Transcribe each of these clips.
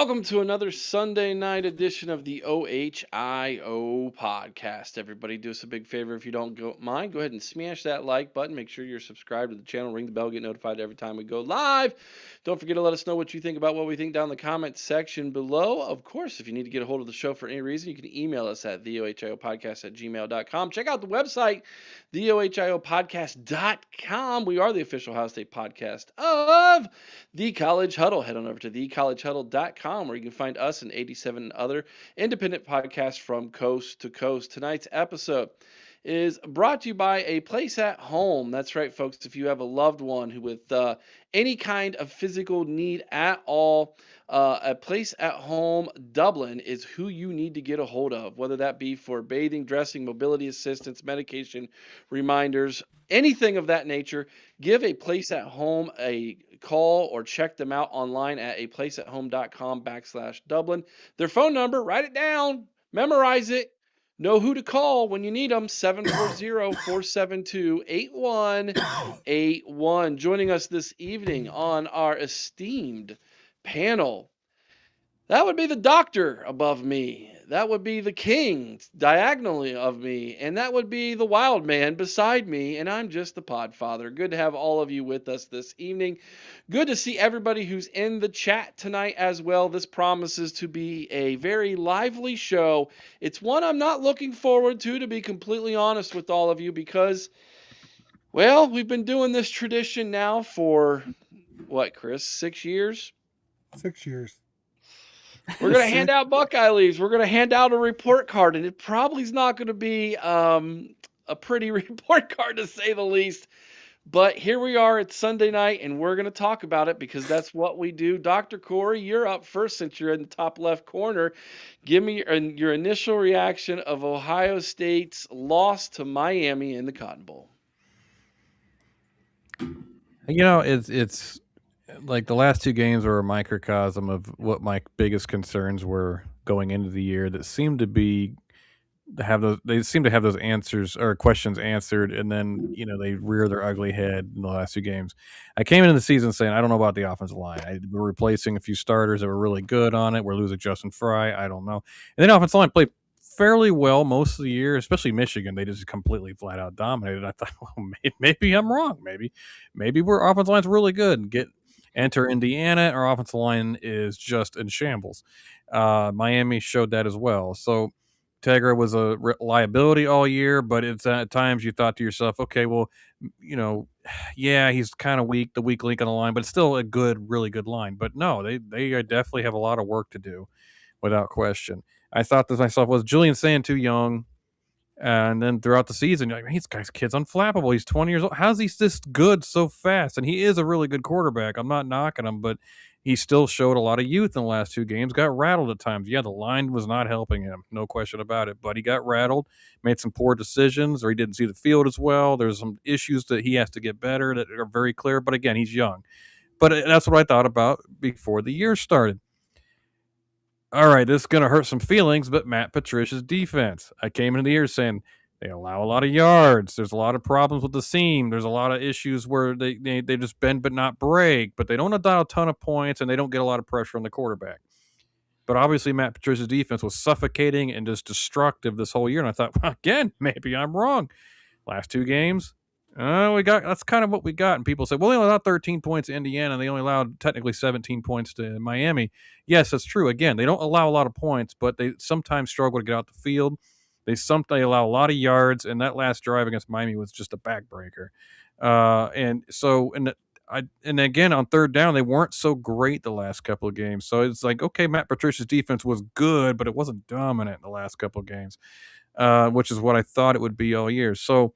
Welcome to another Sunday night edition of the OHIO podcast. Everybody, do us a big favor if you don't mind. Go ahead and smash that like button. Make sure you're subscribed to the channel. Ring the bell. Get notified every time we go live. Don't forget to let us know what you think about what we think down in the comment section below. Of course, if you need to get a hold of the show for any reason, you can email us at theohiopodcast@gmail.com. Check out the website, theohiopodcast.com. We are the official Ohio State podcast of The College Huddle. Head on over to thecollegehuddle.com where you can find us and 87 other independent podcasts from coast to coast. Tonight's episode is brought to you by A Place at Home. That's right, folks. If you have a loved one who with any kind of physical need at all, A Place at Home Dublin is who you need to get a hold of, whether that be for bathing, dressing, mobility assistance, medication, reminders, anything of that nature. Give A Place at Home a call or check them out online at aplaceathome.com/Dublin. Their phone number, write it down, memorize it. Know who to call when you need them, 740-472-8181. Joining us this evening on our esteemed panel, that would be the doctor above me. That would be the king diagonally of me. And that would be the wild man beside me. And I'm just the podfather. Good to have all of you with us this evening. Good to see everybody who's in the chat tonight as well. This promises to be a very lively show. It's one I'm not looking forward to be completely honest with all of you, because, well, we've been doing this tradition now for, what, Chris, 6 years? 6 years. We're going to hand out Buckeye leaves. We're going to hand out a report card, and it probably is not going to be a pretty report card, to say the least. But here we are. It's Sunday night, and we're going to talk about it because that's what we do. Dr. Corey, you're up first since you're in the top left corner. Give me your initial reaction of Ohio State's loss to Miami in the Cotton Bowl. You know, it's like the last two games were a microcosm of what my biggest concerns were going into the year that seemed to be they seem to have those answers or questions answered, and then they rear their ugly head in the last two games. I came into the season saying I don't know about the offensive line. We're replacing a few starters that were really good on it. We're losing Justin Fry. I don't know. And then offensive line played fairly well most of the year, especially Michigan. They just completely flat out dominated. I thought, well, maybe I'm wrong. Maybe our offensive line's really good. Enter Indiana, our offensive line is just in shambles. Miami showed that as well. So Tegra was a liability all year, but it's at times you thought to yourself, okay, well, yeah, he's kind of weak, the weak link on the line, but it's still a really good line. But no, they definitely have a lot of work to do, without question. I thought to myself, was Julian Sand too young? And then throughout the season, you're like, this kid's unflappable. He's 20 years old. How's he this good so fast? And he is a really good quarterback. I'm not knocking him, but he still showed a lot of youth in the last two games. Got rattled at times. Yeah, the line was not helping him. No question about it. But he got rattled, made some poor decisions, or he didn't see the field as well. There's some issues that he has to get better that are very clear. But again, he's young. But that's what I thought about before the year started. All right, this is going to hurt some feelings, but Matt Patricia's defense. I came into the year saying they allow a lot of yards. There's a lot of problems with the seam. There's a lot of issues where they just bend but not break, but they don't allow a ton of points, and they don't get a lot of pressure on the quarterback. But obviously, Matt Patricia's defense was suffocating and just destructive this whole year, and I thought, well, again, maybe I'm wrong. Last two games, that's kind of what we got. And people say, well, they only allowed 13 points to Indiana, and they only allowed technically 17 points to Miami. Yes, that's true. Again, they don't allow a lot of points, but they sometimes struggle to get out the field. They allow a lot of yards, and that last drive against Miami was just a backbreaker. And again, on third down, they weren't so great the last couple of games. So it's like, okay, Matt Patricia's defense was good, but it wasn't dominant in the last couple of games, which is what I thought it would be all year. So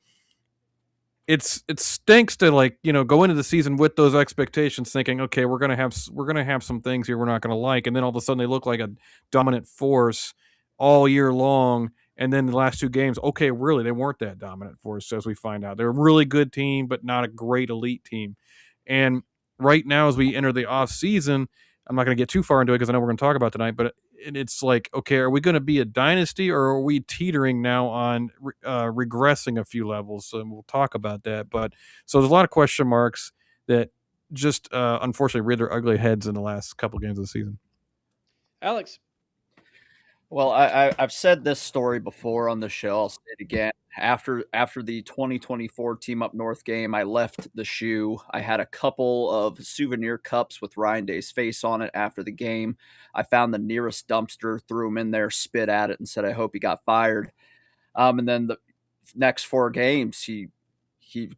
it stinks to go into the season with those expectations, thinking, okay, we're gonna have some things here we're not gonna like, and then all of a sudden they look like a dominant force all year long, and then the last two games, okay, really they weren't that dominant force, as we find out. They're a really good team, but not a great elite team. And right now, as we enter the off season, I'm not going to get too far into it because I know we're going to talk about tonight, but it's like, okay, are we going to be a dynasty, or are we teetering now on regressing a few levels? And we'll talk about that. But so there's a lot of question marks that just unfortunately reared their ugly heads in the last couple games of the season. Alex. Well, I've said this story before on the show. I'll say it again. After the 2024 Team Up North game, I left the shoe. I had a couple of souvenir cups with Ryan Day's face on it after the game. I found the nearest dumpster, threw him in there, spit at it, and said, "I hope he got fired." And then the next 4 games, he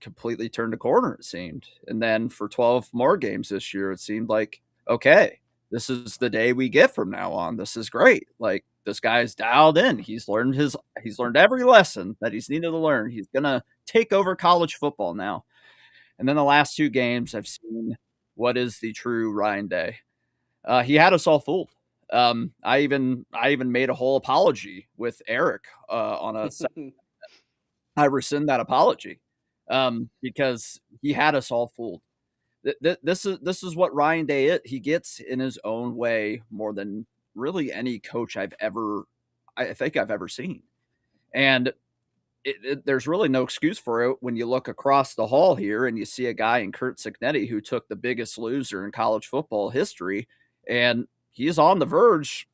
completely turned a corner, it seemed. And then for 12 more games this year, it seemed like, okay, this is the day we get from now on. This is great. Like, this guy's dialed in. He's learned every lesson that he's needed to learn. He's gonna take over college football now. And then the last 2 games, I've seen what is the true Ryan Day. He had us all fooled. I even made a whole apology with Eric on a. I rescind that apology because he had us all fooled. This is what Ryan Day is. He gets in his own way more than really any coach I think I've ever seen, and there's really no excuse for it when you look across the hall here and you see a guy in Curt Cignetti who took the biggest loser in college football history, and he's on the verge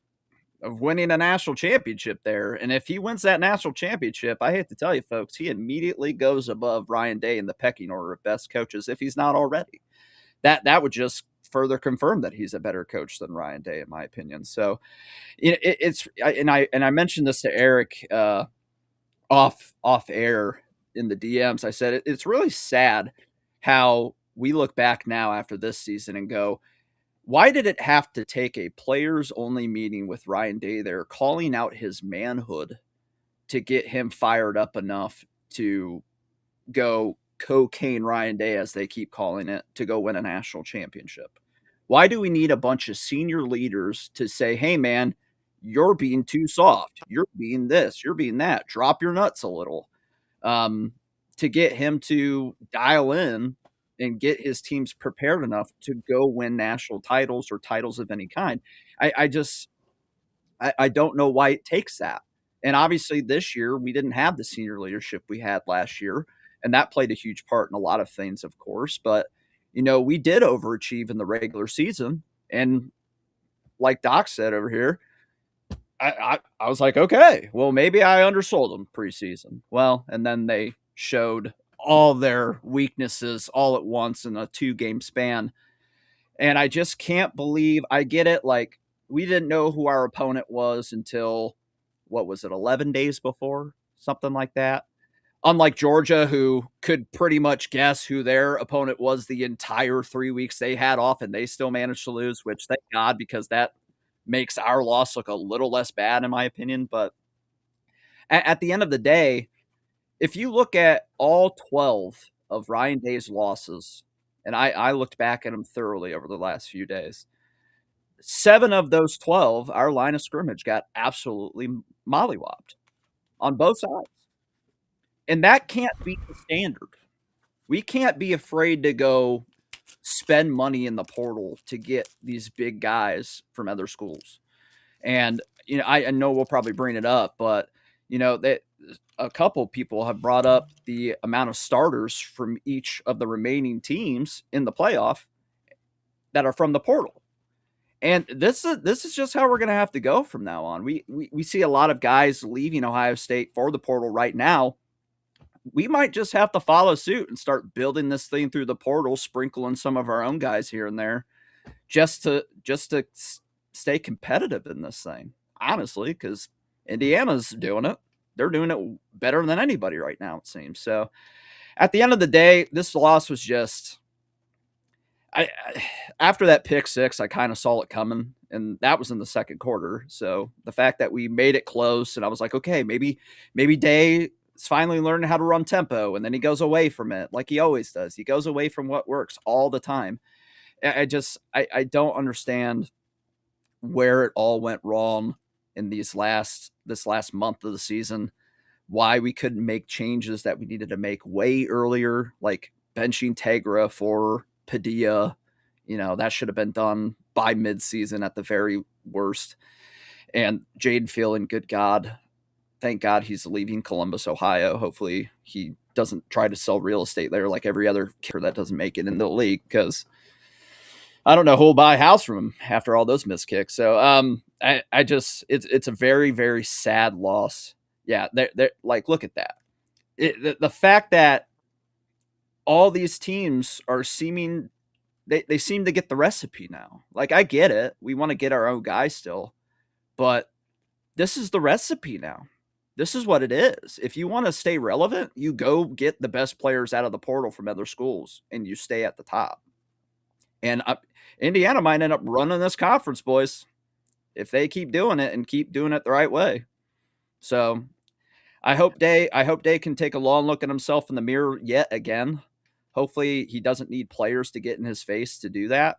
of winning a national championship there. And if he wins that national championship, I hate to tell you, folks, he immediately goes above Ryan Day in the pecking order of best coaches if he's not already. That would just further confirm that he's a better coach than Ryan Day, in my opinion. So I mentioned this to Eric off air in the DMs. I said it's really sad how we look back now after this season and go, why did it have to take a players only meeting with Ryan Day there, calling out his manhood to get him fired up enough to go cocaine Ryan Day, as they keep calling it, to go win a national championship? Why do we need a bunch of senior leaders to say, hey, man, you're being too soft. You're being this. You're being that. Drop your nuts a little, to get him to dial in and get his teams prepared enough to go win national titles or titles of any kind. I don't know why it takes that. And obviously this year we didn't have the senior leadership we had last year, and that played a huge part in a lot of things, of course. But, we did overachieve in the regular season. And like Doc said over here, I was like, okay, well, maybe I undersold them preseason. Well, and then they showed all their weaknesses all at once in a 2-game span. And I just can't believe, I get it. Like, we didn't know who our opponent was until, what was it, 11 days before? Something like that. Unlike Georgia, who could pretty much guess who their opponent was the entire 3 weeks they had off, and they still managed to lose, which thank God, because that makes our loss look a little less bad, in my opinion. But at the end of the day, if you look at all 12 of Ryan Day's losses, and I looked back at them thoroughly over the last few days, 7 of those 12, our line of scrimmage got absolutely mollywopped on both sides. And that can't be the standard. We can't be afraid to go spend money in the portal to get these big guys from other schools. And, I know we'll probably bring it up, but, that a couple people have brought up the amount of starters from each of the remaining teams in the playoff that are from the portal. And this is just how we're going to have to go from now on. We see a lot of guys leaving Ohio State for the portal right now. We might just have to follow suit and start building this thing through the portal, sprinkling some of our own guys here and there, just to stay competitive in this thing, honestly, because Indiana's doing it. They're doing it better than anybody right now, it seems. So at the end of the day, this loss was just, after that pick six, I kind of saw it coming, and that was in the second quarter. So the fact that we made it close, and I was like, okay, maybe Day is finally learning how to run tempo, and then he goes away from it like he always does. He goes away from what works all the time. I don't understand where it all went wrong in this last month of the season, why we couldn't make changes that we needed to make way earlier, like benching Tegra for Padilla. That should have been done by midseason at the very worst. And Jayden Feely, good God, thank God he's leaving Columbus, Ohio. Hopefully he doesn't try to sell real estate there like every other kicker that doesn't make it in the league, because I don't know who will buy a house from him after all those missed kicks. So I just it's a very, very sad loss. Yeah, they're like, look at that. The fact that all these teams are they seem to get the recipe now. Like, I get it. We want to get our own guy still, but this is the recipe now. This is what it is. If you want to stay relevant, you go get the best players out of the portal from other schools and you stay at the top. And Indiana might end up running this conference, boys, if they keep doing it and keep doing it the right way. So I hope Day can take a long look at himself in the mirror yet again. Hopefully he doesn't need players to get in his face to do that.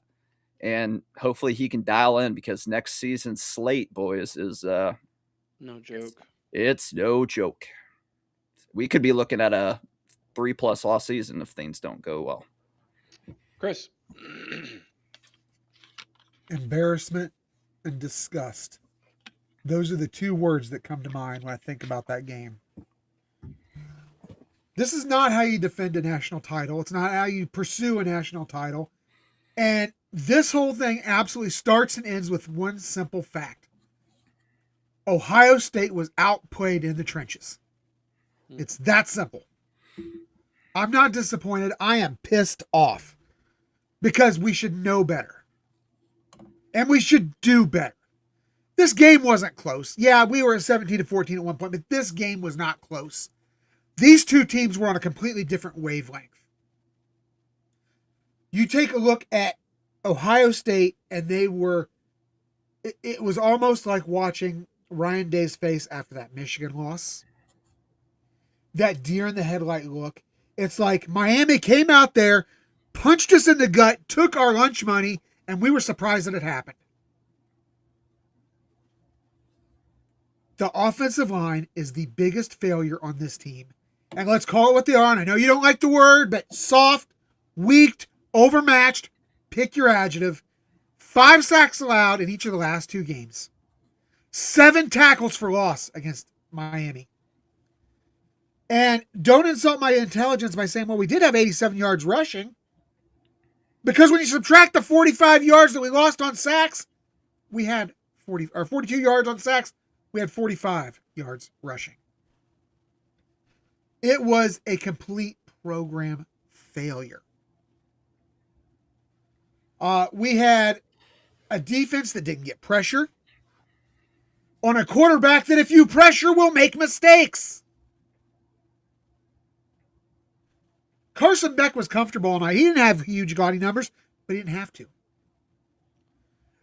And hopefully he can dial in, because next season's slate, boys, is no joke. It's no joke. We could be looking at a 3+ loss season if things don't go well. Chris. Embarrassment and disgust. Those are the two words that come to mind when I think about that game. This is not how you defend a national title. It's not how you pursue a national title. And this whole thing absolutely starts and ends with one simple fact. Ohio State was outplayed in the trenches. It's that simple. I'm not disappointed. I am pissed off, because we should know better. And we should do better. This game wasn't close. Yeah, we were at 17-14 at one point, but this game was not close. These two teams were on a completely different wavelength. You take a look at Ohio State, and it was almost like watching Ryan Day's face after that Michigan loss. That deer in the headlight look. It's like Miami came out there, punched us in the gut, took our lunch money, and we were surprised that it happened. The offensive line is the biggest failure on this team. And let's call it what they are. And I know you don't like the word, but soft, weak, overmatched, pick your adjective. 5 sacks allowed in each of the last 2 games. 7 tackles for loss against Miami. And don't insult my intelligence by saying, well, we did have 87 yards rushing. Because when you subtract the 45 yards that we lost on sacks, we had 42 yards on sacks. We had 45 yards rushing. It was a complete program failure. We had a defense that didn't get pressure on a quarterback that, if you pressure, will make mistakes. Carson Beck was comfortable all night. He didn't have huge gaudy numbers, but he didn't have to.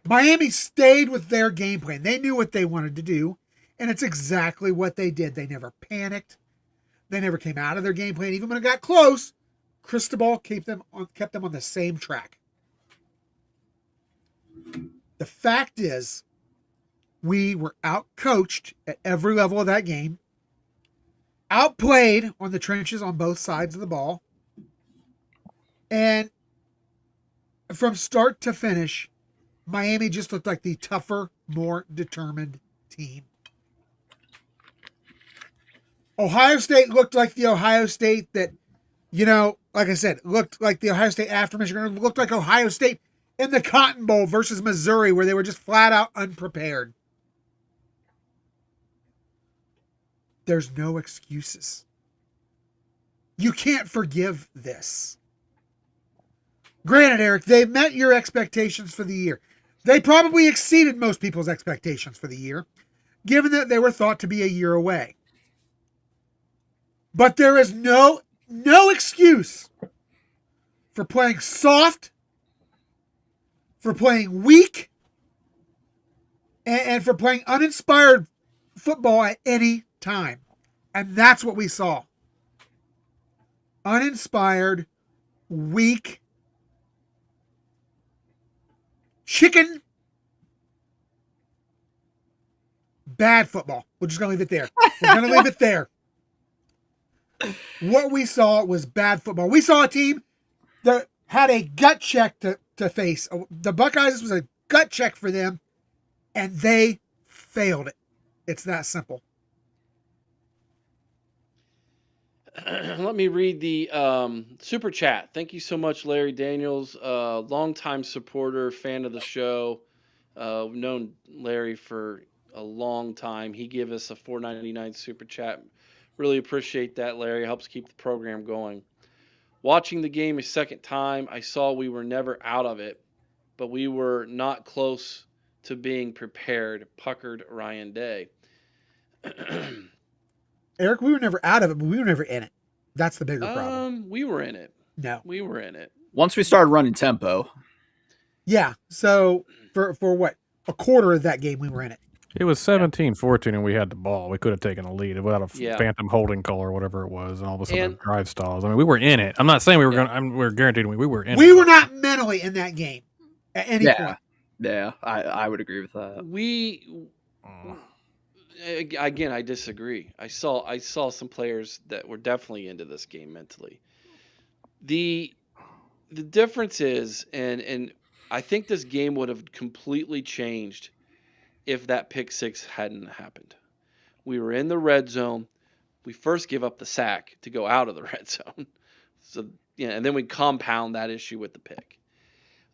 Miami stayed with their game plan. They knew what they wanted to do, and it's exactly what they did. They never panicked. They never came out of their game plan. Even when it got close, Cristobal kept them on the same track. The fact is, we were outcoached at every level of that game, outplayed on the trenches on both sides of the ball, and from start to finish, Miami just looked like the tougher, more determined team. Ohio State looked like the Ohio State that, like I said, looked like the Ohio State after Michigan. Looked like Ohio State in the Cotton Bowl versus Missouri, where they were just flat out unprepared. There's no excuses. You can't forgive this. Granted, Eric, they met your expectations for the year. They probably exceeded most people's expectations for the year, given that they were thought to be a year away. But there is no excuse for playing soft, for playing weak, and for playing uninspired football at any time. And that's what we saw. Uninspired, weak, chicken, bad football. We're just going to leave it there. We're going to leave it there. What we saw was bad football. We saw a team that had a gut check to face. The Buckeyes was a gut check for them, and they failed it. It's that simple. Let me read the super chat. Thank you so much, Larry Daniels, longtime supporter, fan of the show. We've known Larry for a long time. He gave us a $4.99 super chat. Really appreciate that, Larry. Helps keep the program going. Watching the game a second time, I saw we were never out of it, but we were not close to being prepared. Puckered Ryan Day. Eric, we were never out of it, but we were never in it. That's the bigger problem. We were in it. No. We were in it. Once we started running tempo. Yeah. So for what? A quarter of that game, we were in it. It was 17-14, and we had the ball. We could have taken a lead without a phantom holding call or whatever it was, and all of a sudden drive stalls. I mean, we were in it. I'm not saying we were going. We're guaranteed we were in it. We were not mentally in that game at any point. Yeah, I would agree with that. Again, I disagree. I saw some players that were definitely into this game mentally. The difference is, and I think this game would have completely changed if that pick six hadn't happened. We were in the red zone. We first give up the sack to go out of the red zone. So, and then we compound that issue with the pick.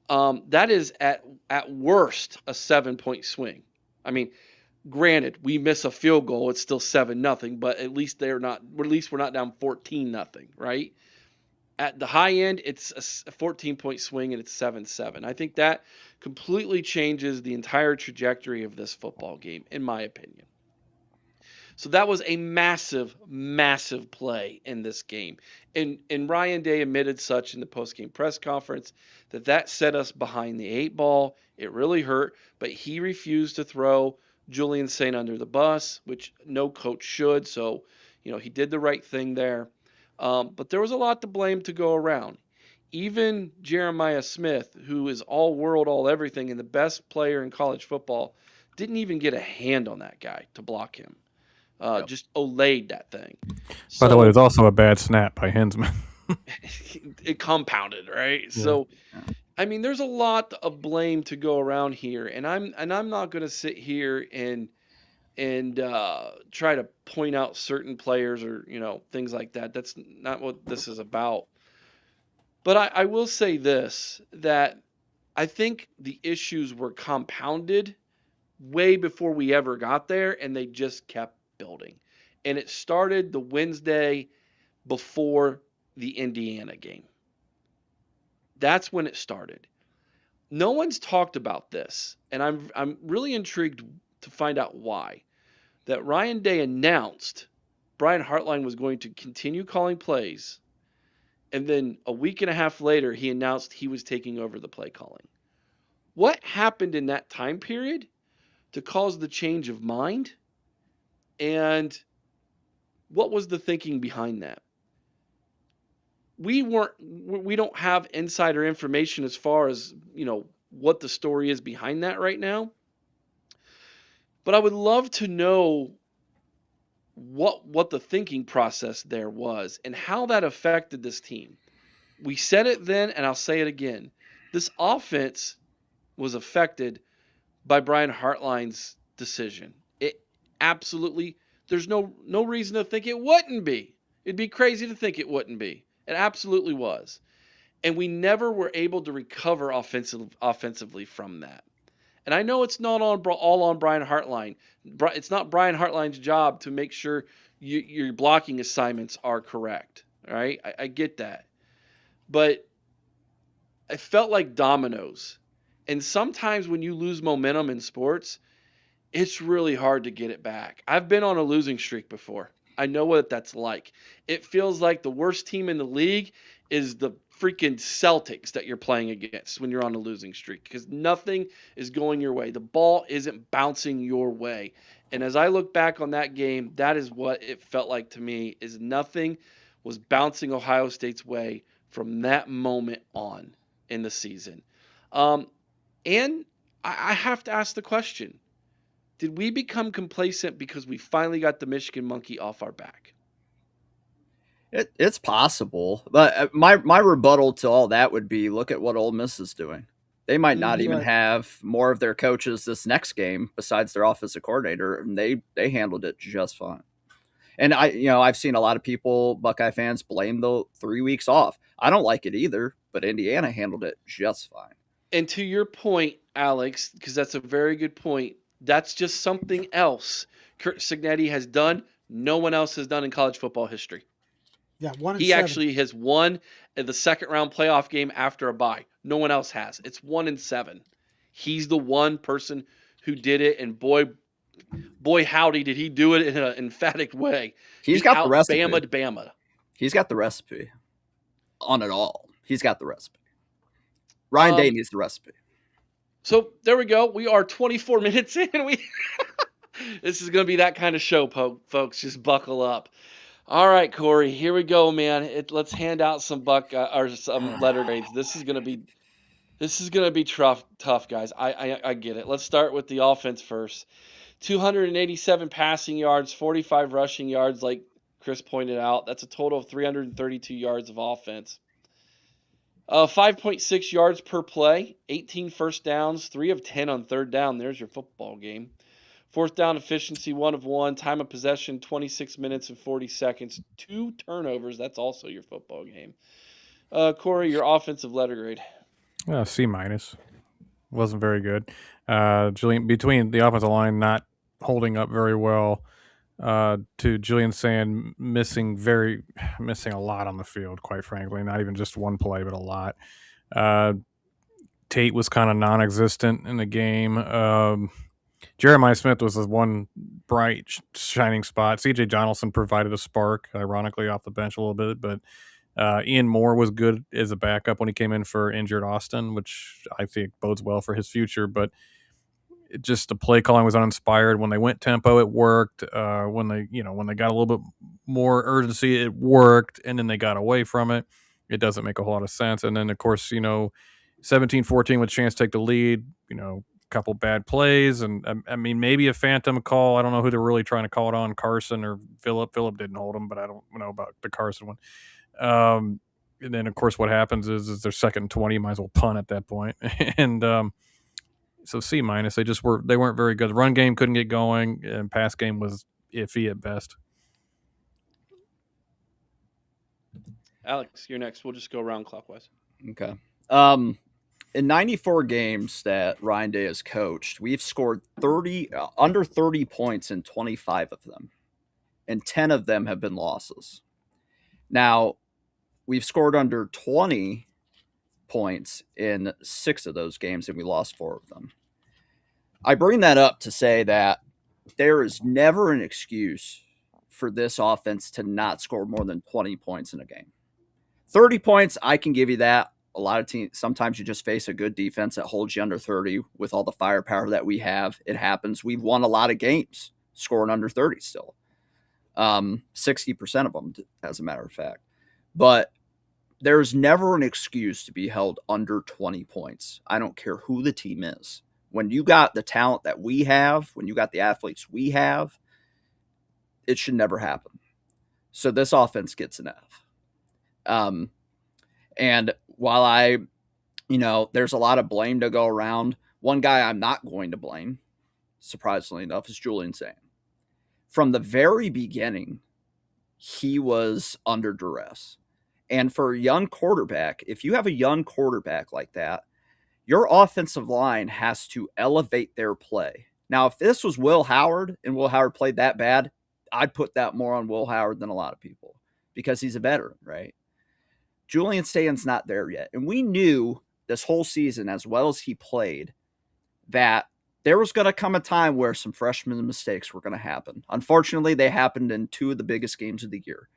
That is at worst a 7-point swing. I mean, granted, we miss a field goal, it's still 7-0, but at least we're not down 14-0, right? At the high end, it's a 14-point swing and it's 7-7. I think that completely changes the entire trajectory of this football game, in my opinion. So that was a massive, massive play in this game. And Ryan Day admitted such in the post-game press conference that set us behind the 8 ball. It really hurt, but he refused to throw Julian Saint under the bus, which no coach should. So, he did the right thing there. But there was a lot to blame to go around. Even Jeremiah Smith, who is all world, all everything, and the best player in college football, didn't even get a hand on that guy to block him. Just olayed that thing. By the way, it was also a bad snap by Hensman. It compounded, right? Yeah. So, I mean, there's a lot of blame to go around here, and I'm not going to sit here and try to point out certain players or things like that. That's not what this is about. But I will say this, that I think the issues were compounded way before we ever got there, and they just kept building. And it started the Wednesday before the Indiana game. That's when it started. No one's talked about this, and I'm really intrigued to find out why. That Ryan Day announced Brian Hartline was going to continue calling plays, and then a week and a half later, he announced he was taking over the play calling. What happened in that time period to cause the change of mind? And what was the thinking behind that? We don't have insider information as far as, what the story is behind that right now. But I would love to know what the thinking process there was and how that affected this team. We said it then, and I'll say it again. This offense was affected by Brian Hartline's decision. It absolutely, there's no reason to think it wouldn't be. It'd be crazy to think it wouldn't be. It absolutely was. And we never were able to recover offensively from that. And I know it's not all on Brian Hartline. It's not Brian Hartline's job to make sure your blocking assignments are correct. All right? I get that. But I felt like dominoes. And sometimes when you lose momentum in sports, it's really hard to get it back. I've been on a losing streak before. I know what that's like. It feels like the worst team in the league is the freaking Celtics that you're playing against when you're on a losing streak, because nothing is going your way. The ball isn't bouncing your way. And as I look back on that game, that is what it felt like to me, is nothing was bouncing Ohio State's way from that moment on in the season. And I have to ask the question, did we become complacent because we finally got the Michigan monkey off our back? It's possible, but my rebuttal to all that would be, look at what Ole Miss is doing. They might not even have more of their coaches this next game besides their offensive coordinator, and they handled it just fine. And I've seen a lot of people, Buckeye fans, blame the 3 weeks off. I don't like it either, but Indiana handled it just fine. And to your point, Alex, because that's a very good point, that's just something else Kurt Cignetti has done no one else has done in college football history. Yeah, 1 and He 7. actually has won the second round playoff game after a bye. No one else has. It's 1 and 7. He's the one person who did it, and boy, howdy, did he do it in an emphatic way. He's He got the recipe. out-Bama'd Bama. He's got the recipe on it all. He's got the recipe. Ryan Day needs the recipe. So there we go. We are 24 minutes in. This is going to be that kind of show, folks. Just buckle up. All right, Corey, here we go, man. Let's hand out some some letter grades. This is going to be tough, guys. I get it. Let's start with the offense first. 287 passing yards, 45 rushing yards, like Chris pointed out. That's a total of 332 yards of offense. 5.6 yards per play, 18 first downs, 3 of 10 on third down. There's your football game. Fourth down efficiency, 1 of 1. Time of possession, 26 minutes and 40 seconds. 2 turnovers. That's also your football game. Corey, your offensive letter grade. C-. Wasn't very good. Julian, between the offensive line not holding up very well, to Julian Sand missing a lot on the field, quite frankly. Not even just one play, but a lot. Tate was kind of non-existent in the game. Jeremiah Smith was the one bright, shining spot. C.J. Donaldson provided a spark, ironically, off the bench a little bit. But Ian Moore was good as a backup when he came in for injured Austin, which I think bodes well for his future. But just the play calling was uninspired. When they went tempo, it worked. When they got a little bit more urgency, it worked. And then they got away from it. It doesn't make a whole lot of sense. And then, of course, 17-14 with a chance to take the lead, couple bad plays, and I mean maybe a phantom call. I don't know who they're really trying to call it on, Carson or Phillip. Phillip didn't hold him, but I don't know about the Carson one. And then of course what happens is they're 2nd and 20, might as well punt at that point. And so C-. They weren't very good. The run game couldn't get going, and pass game was iffy at best. Alex, you're next. We'll just go around clockwise. Okay. In 94 games that Ryan Day has coached, we've scored under 30 points in 25 of them, and 10 of them have been losses. Now, we've scored under 20 points in 6 of those games, and we lost 4 of them. I bring that up to say that there is never an excuse for this offense to not score more than 20 points in a game. 30 points, I can give you that. A lot of teams, sometimes you just face a good defense that holds you under 30 with all the firepower that we have. It happens. We've won a lot of games scoring under 30 still. 60% of them, as a matter of fact. But there's never an excuse to be held under 20 points. I don't care who the team is. When you got the talent that we have, when you got the athletes we have, it should never happen. So this offense gets an F. And while there's a lot of blame to go around, one guy I'm not going to blame, surprisingly enough, is Julian Sand. From the very beginning, he was under duress. And for a young quarterback, if you have a young quarterback like that, your offensive line has to elevate their play. Now, if this was Will Howard and Will Howard played that bad, I'd put that more on Will Howard than a lot of people because he's a veteran, right? Julian Sand's not there yet. And we knew this whole season, as well as he played, that there was going to come a time where some freshman mistakes were going to happen. Unfortunately, they happened in 2 of the biggest games of the year.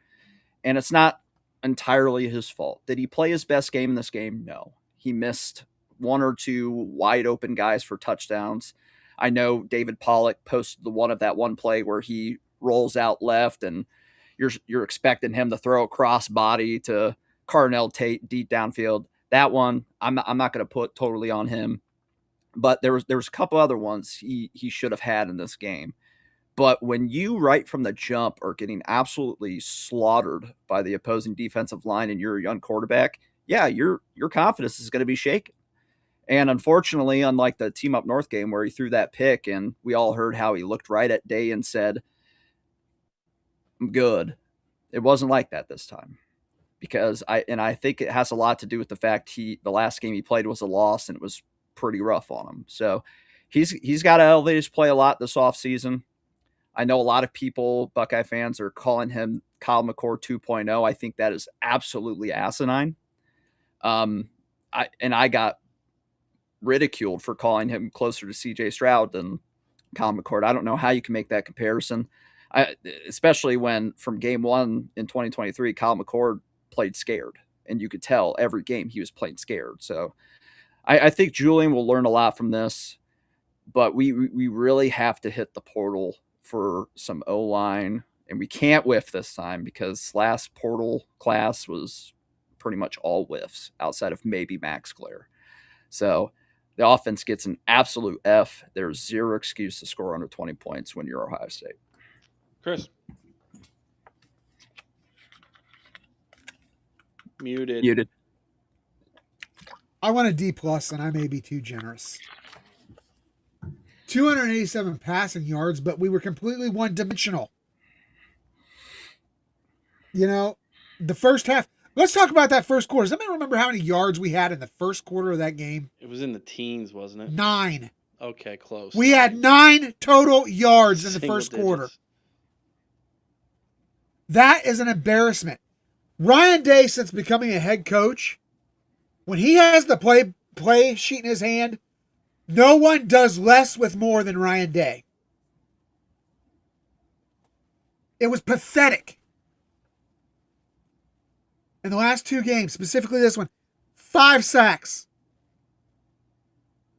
And it's not entirely his fault. Did he play his best game in this game? No. He missed 1 or 2 wide open guys for touchdowns. I know David Pollock posted that one play where he rolls out left and you're expecting him to throw a cross body to Carnell Tate deep downfield. That one, I'm not going to put totally on him. But there was a couple other ones he should have had in this game. But when you right from the jump are getting absolutely slaughtered by the opposing defensive line and you're a young quarterback, yeah, your confidence is going to be shaken. And unfortunately, unlike the Team Up North game where he threw that pick and we all heard how he looked right at Day and said, "I'm good," it wasn't like that this time. because I think it has a lot to do with the fact the last game he played was a loss and it was pretty rough on him. So he's got to elevate his play a lot this offseason. I know a lot of people, Buckeye fans, are calling him Kyle McCord 2.0. I think that is absolutely asinine. I got ridiculed for calling him closer to CJ Stroud than Kyle McCord. I don't know how you can make that comparison, especially when from game one in 2023, Kyle McCord played scared, and you could tell every game he was playing scared. So I think Julian will learn a lot from this, but we really have to hit the portal for some O-line, and we can't whiff this time because last portal class was pretty much all whiffs outside of maybe Max Clare. So the offense gets an absolute F. There's zero excuse to score under 20 points when you're Ohio State. Chris. Muted. I want a D+, and I may be too generous. 287 passing yards, but we were completely one-dimensional. The first half. Let's talk about that first quarter. Does anybody remember how many yards we had in the first quarter of that game? It was in the teens, wasn't it? 9. Okay, close. We had 9 total yards in the Single first quarter. digits. That is an embarrassment. Ryan Day, since becoming a head coach, when he has the play sheet in his hand, no one does less with more than Ryan Day. It was pathetic. In the last 2 games, specifically this one, 5 sacks,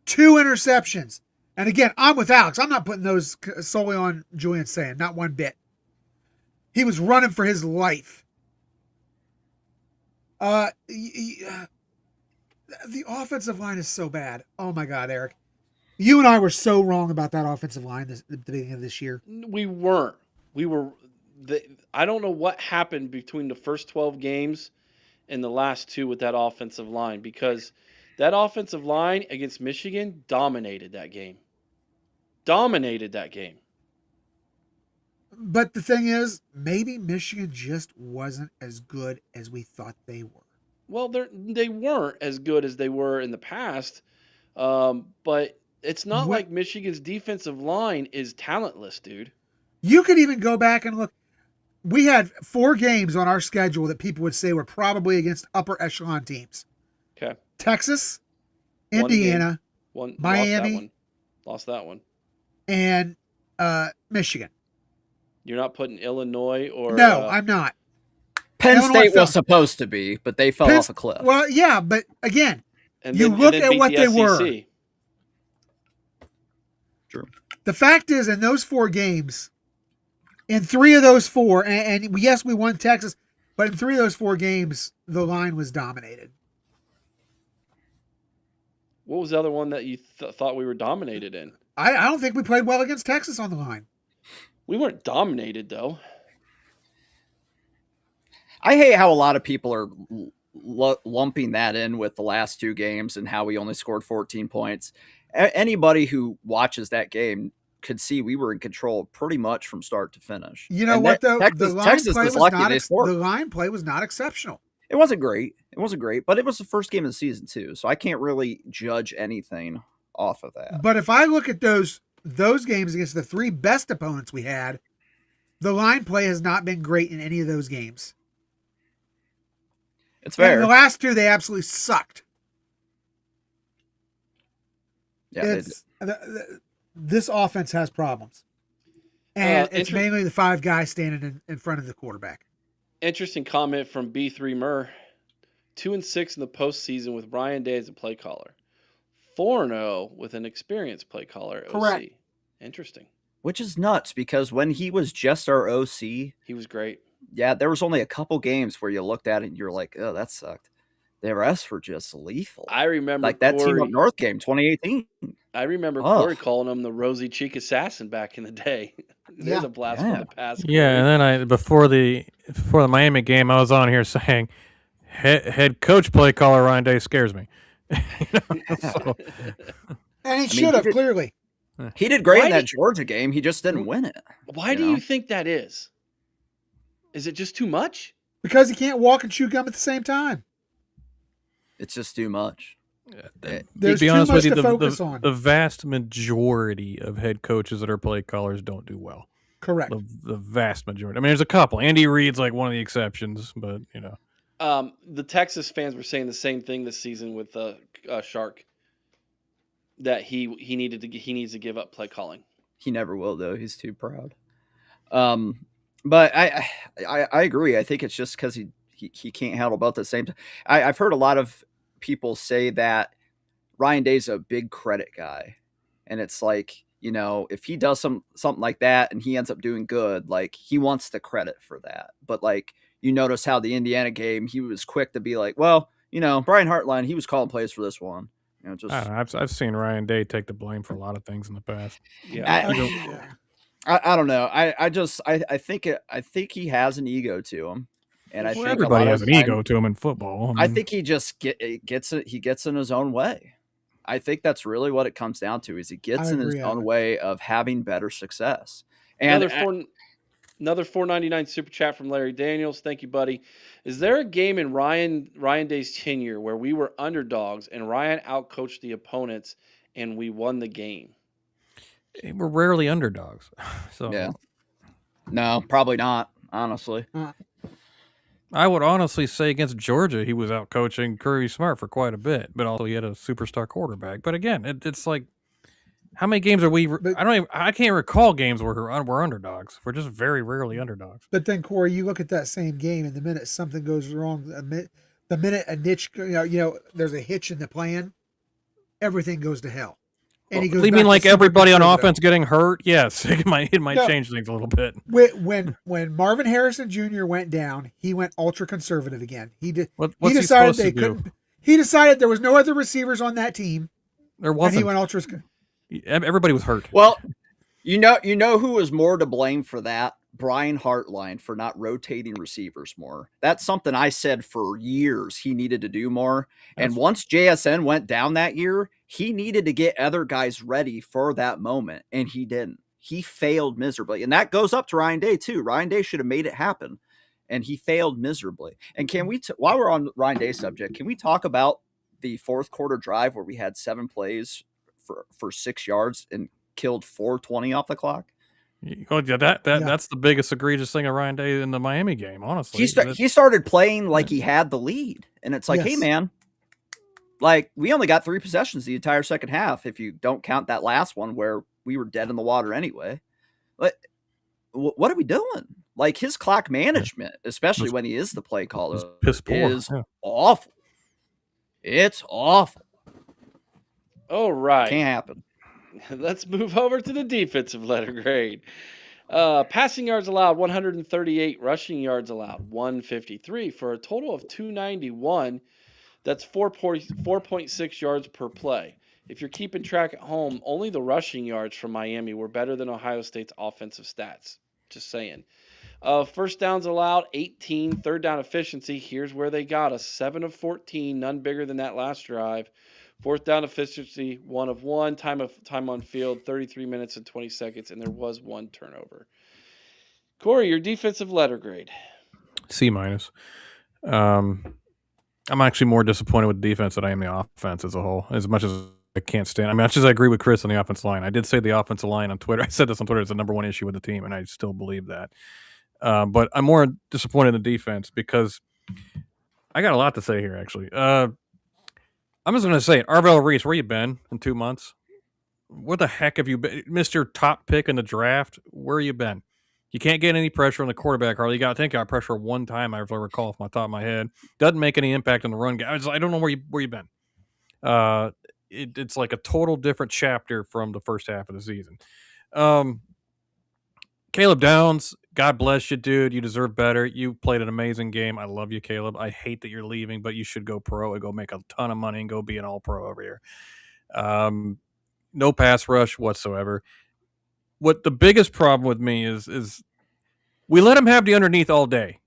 2 interceptions. And again, I'm with Alex. I'm not putting those solely on Julian Sayin, not one bit. He was running for his life. The offensive line is so bad. Oh my God, Eric. You and I were so wrong about that offensive line at the beginning of this year. We weren't. I don't know what happened between the first 12 games and the last 2 with that offensive line, because that offensive line against Michigan dominated that game. But the thing is, maybe Michigan just wasn't as good as we thought they were. Well, they weren't as good as they were in the past, but it's not like Michigan's defensive line is talentless, dude. You could even go back and look. We had 4 games on our schedule that people would say were probably against upper echelon teams. Okay. Texas, Indiana, Miami. Lost that one. And Michigan. You're not putting Illinois or... No, I'm not. Penn State was supposed to be, but they fell off a cliff. Well, yeah, but again, you look at what they were. True. The fact is, in those 4 games, in 3 of those 4, and yes, we won Texas, but in 3 of those 4 games, the line was dominated. What was the other one that you thought we were dominated in? I don't think we played well against Texas on the line. We weren't dominated, though. I hate how a lot of people are lumping that in with the last 2 games and how we only scored 14 points. Anybody who watches that game could see we were in control pretty much from start to finish. You know what, though? The line play was not exceptional. It wasn't great. But it was the first game of the season, too. So I can't really judge anything off of that. But if I look at those games against the 3 best opponents we had, the line play has not been great in any of those games. It's fair. And the last 2, they absolutely sucked. Yeah, this offense has problems. And it's mainly the 5 guys standing in front of the quarterback. Interesting comment from B3 Murr. 2-6 in the postseason with Ryan Day as a play caller. 4-0 with an experienced play caller. Correct. OC. Interesting. Which is nuts because when he was just our OC, he was great. Yeah, there was only a couple games where you looked at it and you're like, oh, that sucked. The rest were just lethal. I remember like that Team Up North game, 2018. I remember Corey calling him the Rosy Cheek Assassin back in the day. There's a blast from the past. Yeah, and then before the Miami game, I was on here saying, head coach play caller Ryan Day scares me. And he should have, clearly. He did great in that Georgia game. He just didn't win it. Why do you think that is? Is it just too much? Because he can't walk and chew gum at the same time. It's just too much. To There's be too honest much with you, to focus on. the vast majority of head coaches that are play callers don't do well. Correct. The vast majority. I mean, there's a couple. Andy Reid's like one of the exceptions, but you know. The Texas fans were saying the same thing this season with Shark, that he needs to give up play calling. He never will, though. He's too proud. But I agree. I think it's just because he can't handle both at the same time. I've heard a lot of people say that Ryan Day's a big credit guy, and it's like, you know, if he does something like that and he ends up doing good, like he wants the credit for that. But like you notice how the Indiana game, he was quick to be like, well, you know, Brian Hartline, he was calling plays for this one. You know, just I don't know, I've seen Ryan Day take the blame for a lot of things in the past. Yeah. I don't know. I think he has an ego to him, and I think everybody has an ego to him in football. I think he just gets in his own way. I think that's really what it comes down to. Is he gets in his own way of having better success. And another $4.99 super chat from Larry Daniels. Thank you, buddy. Is there a game in Ryan Day's tenure where we were underdogs and Ryan outcoached the opponents and we won the game? We're rarely underdogs. So yeah. No, probably not, honestly. I would honestly say against Georgia, he was out coaching Kirby Smart for quite a bit, but also he had a superstar quarterback. But again, it's like, how many games are we? I can't recall games where we're underdogs. We're just very rarely underdogs. But then, Corey, you look at that same game, and the minute something goes wrong, the minute a niche, there's a hitch in the plan, everything goes to hell. And he goes. You mean like everybody on offense getting hurt? Yes, it might change things a little bit. When Marvin Harrison Jr. went down, he went ultra conservative again. He decided they couldn't. He decided there was no other receivers on that team. There wasn't. And he went ultra. Everybody was hurt. Well, you know who was more to blame for that? Brian Hartline, for not rotating receivers more. That's something I said for years he needed to do more. And once JSN went down that year, he needed to get other guys ready for that moment, and he didn't. He failed miserably. And that goes up to Ryan Day, too. Ryan Day should have made it happen, and he failed miserably. And can we, while we're on Ryan Day's subject, can we talk about the fourth quarter drive where we had 7 plays for 6 yards and killed 4:20 off the clock? Oh yeah, that's the biggest egregious thing of Ryan Day in the Miami game. Honestly, he started playing like he had the lead, and it's like, hey man, like we only got 3 possessions the entire second half. If you don't count that last one where we were dead in the water anyway, what are we doing? Like his clock management, especially when he is the play caller, is awful. It's awful. All right, can't happen. Let's move over to the defensive letter grade. Passing yards allowed 138, rushing yards allowed 153 for a total of 291. That's 4.6 yards per play. If you're keeping track at home, only the rushing yards from Miami were better than Ohio State's offensive stats. Just saying. First downs allowed 18, third down efficiency. Here's where they got us: 7 of 14, none bigger than that last drive. Fourth down efficiency, 1 of 1. Time on field, 33 minutes and 20 seconds, and there was 1 turnover. Corey, your defensive letter grade? C-. I'm actually more disappointed with the defense than I am the offense as a whole. As much as I can't stand, much as I agree with Chris on the offensive line. I did say the offensive line on Twitter. I said this on Twitter. It's the number 1 issue with the team, and I still believe that. But I'm more disappointed in the defense because I got a lot to say here, actually. I'm just going to say it. Arvell Reese, where you been in 2 months? Where the heck have you been? Mr. Top pick in the draft, where you been? You can't get any pressure on the quarterback, Harley. You got to think got pressure one time, I recall off my top of my head. Doesn't make any impact on the run game. I don't know where you been. It's like a total different chapter from the first half of the season. Caleb Downs, God bless you, dude. You deserve better. You played an amazing game. I love you, Caleb. I hate that you're leaving, but you should go pro and go make a ton of money and go be an all-pro over here. No pass rush whatsoever. What the biggest problem with me is we let him have the underneath all day.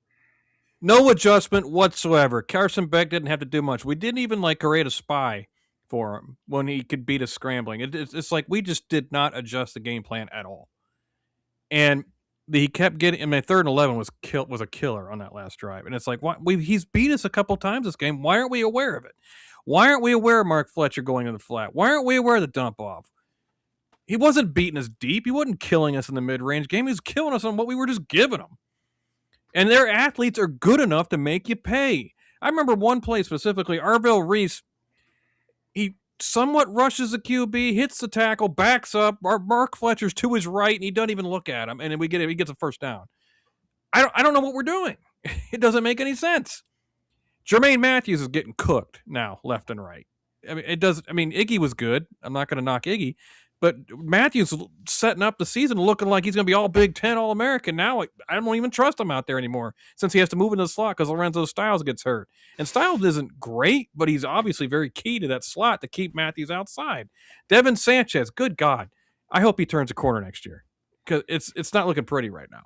No adjustment whatsoever. Carson Beck didn't have to do much. We didn't even create a spy for him when he could beat us scrambling. It's like we just did not adjust the game plan at all. And he kept getting. I mean, 3rd and 11 was a killer on that last drive, and it's like, why he's beat us a couple times this game. Why aren't we aware of it? Why aren't we aware of Mark Fletcher going in the flat? Why aren't we aware of the dump off? He wasn't beating us deep. He wasn't killing us in the mid range game. He was killing us on what we were just giving him. And their athletes are good enough to make you pay. I remember one play specifically, Arvell Reese. He somewhat rushes the QB, hits the tackle, backs up. Mark Fletcher's to his right, and he doesn't even look at him. And then he gets a first down. I don't know what we're doing. It doesn't make any sense. Jermaine Matthews is getting cooked now, left and right. I mean, Iggy was good. I'm not going to knock Iggy, but Matthews setting up the season looking like he's going to be all Big Ten, all American. Now I don't even trust him out there anymore since he has to move into the slot because Lorenzo Styles gets hurt. And Styles isn't great, but he's obviously very key to that slot to keep Matthews outside. Devin Sanchez, good God, I hope he turns a corner next year because it's not looking pretty right now.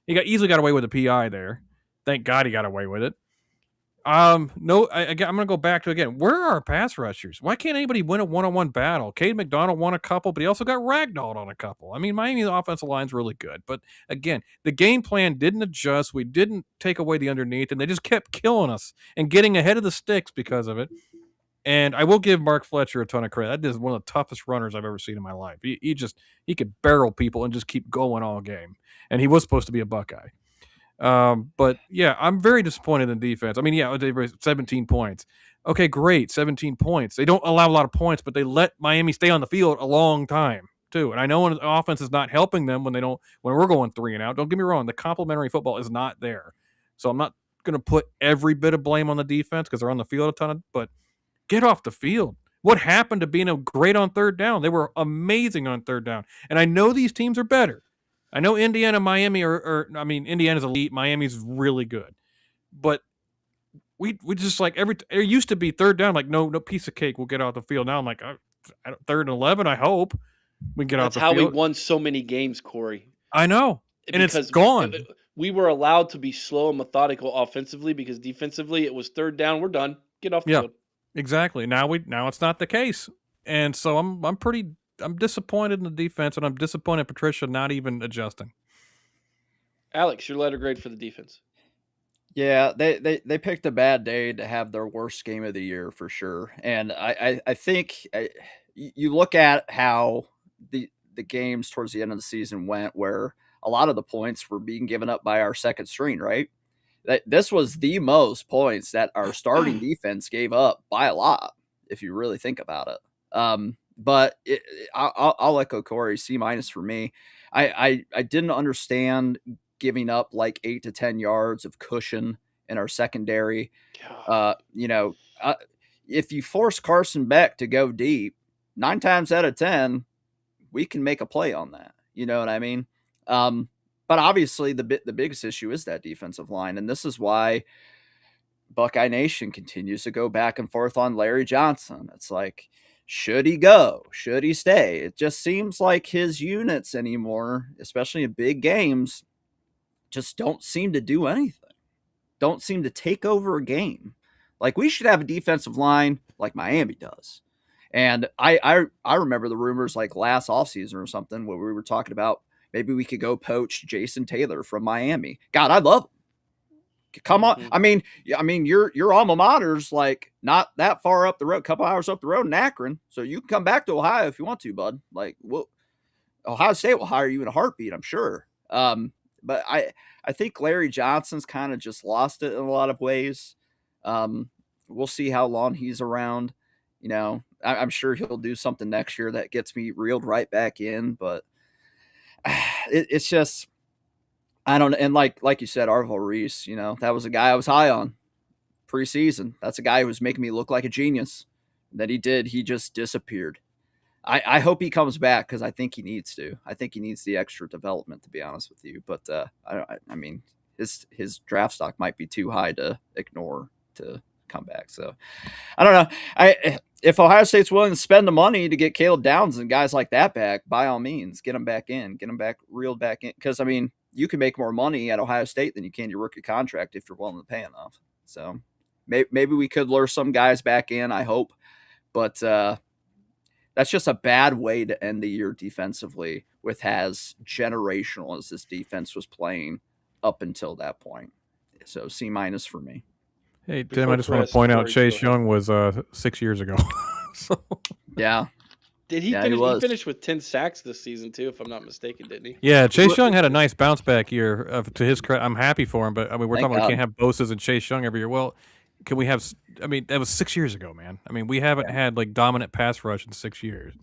He easily got away with a PI there. Thank God he got away with it. No, I'm going to go back to again. Where are our pass rushers? Why can't anybody win a one-on-one battle? Cade McDonald won a couple, but he also got ragdolled on a couple. I mean, Miami's offensive line's really good, but again, the game plan didn't adjust. We didn't take away the underneath, and they just kept killing us and getting ahead of the sticks because of it. And I will give Mark Fletcher a ton of credit. That is one of the toughest runners I've ever seen in my life. He could barrel people and just keep going all game. And he was supposed to be a Buckeye. But yeah, I'm very disappointed in defense. I mean, yeah, they were 17 points. Okay, great, 17 points. They don't allow a lot of points, but they let Miami stay on the field a long time too. And I know when the offense is not helping them when we're going 3 and out. Don't get me wrong, the complementary football is not there. So I'm not going to put every bit of blame on the defense because they're on the field a ton, but get off the field. What happened to being great on 3rd down? They were amazing on 3rd down. And I know these teams are better. I know Indiana, Miami Indiana's elite. Miami's really good, but we just like it used to be 3rd down, like no piece of cake will get out the field. Now I'm like 3rd and 11. I hope we get out the field. That's how we won so many games, Corey. I know, and because it's gone. We were allowed to be slow and methodical offensively because defensively it was 3rd down. We're done. Get off the field. Exactly. Now it's not the case, and so I'm disappointed in the defense, and I'm disappointed in Patricia not even adjusting. Alex, your letter grade for the defense. Yeah, they picked a bad day to have their worst game of the year for sure. And I think you look at how the games towards the end of the season went, where a lot of the points were being given up by our second string, right? This was the most points that our starting defense gave up by a lot, if you really think about it. But I'll echo Corey, C- for me. I didn't understand giving up like 8 to 10 yards of cushion in our secondary. If you force Carson Beck to go deep, 9 times out of 10, we can make a play on that. You know what I mean? But obviously the biggest issue is that defensive line. And this is why Buckeye Nation continues to go back and forth on Larry Johnson. It's like, should he go? Should he stay? It just seems like his units anymore, especially in big games, just don't seem to do anything. Don't seem to take over a game. Like, we should have a defensive line like Miami does. And I remember the rumors like last offseason or something where we were talking about maybe we could go poach Jason Taylor from Miami. God, I love him. Come on. I mean, your alma mater's like not that far up the road, a couple hours up the road in Akron. So you can come back to Ohio if you want to, bud. Like, well, Ohio State will hire you in a heartbeat, I'm sure. But I think Larry Johnson's kind of just lost it in a lot of ways. We'll see how long he's around. You know, I'm sure he'll do something next year that gets me reeled right back in. But it's just, I don't know. And like you said, Arvell Reese, you know, that was a guy I was high on preseason. That's a guy who was making me look like a genius. That he just disappeared. I hope he comes back because I think he needs to. I think he needs the extra development, to be honest with you. But I mean, his draft stock might be too high to ignore to come back. So I don't know. If Ohio State's willing to spend the money to get Caleb Downs and guys like that back, by all means, get them back in, reeled back in. Because I mean, you can make more money at Ohio State than you can your rookie contract if you're willing to pay enough. So maybe we could lure some guys back in. I hope, but That's just a bad way to end the year defensively with as generational as this defense was playing up until that point. So C- for me. Hey, Tim, Before I just want Chris, to point out Corey, Chase go ahead. Young was 6 years ago. So Yeah. Did he Yeah, he finish? He was. finished with 10 sacks this season too, if I'm not mistaken, didn't he? yeah, Chase Look- Young had a nice bounce back year. To his credit, I'm happy for him. But I mean, we're Thank talking about we God. can't have Bosa's and Chase Young every year. Well, can we have? I mean, that was 6 years ago, man. I mean, we haven't had like dominant pass rush in 6 years.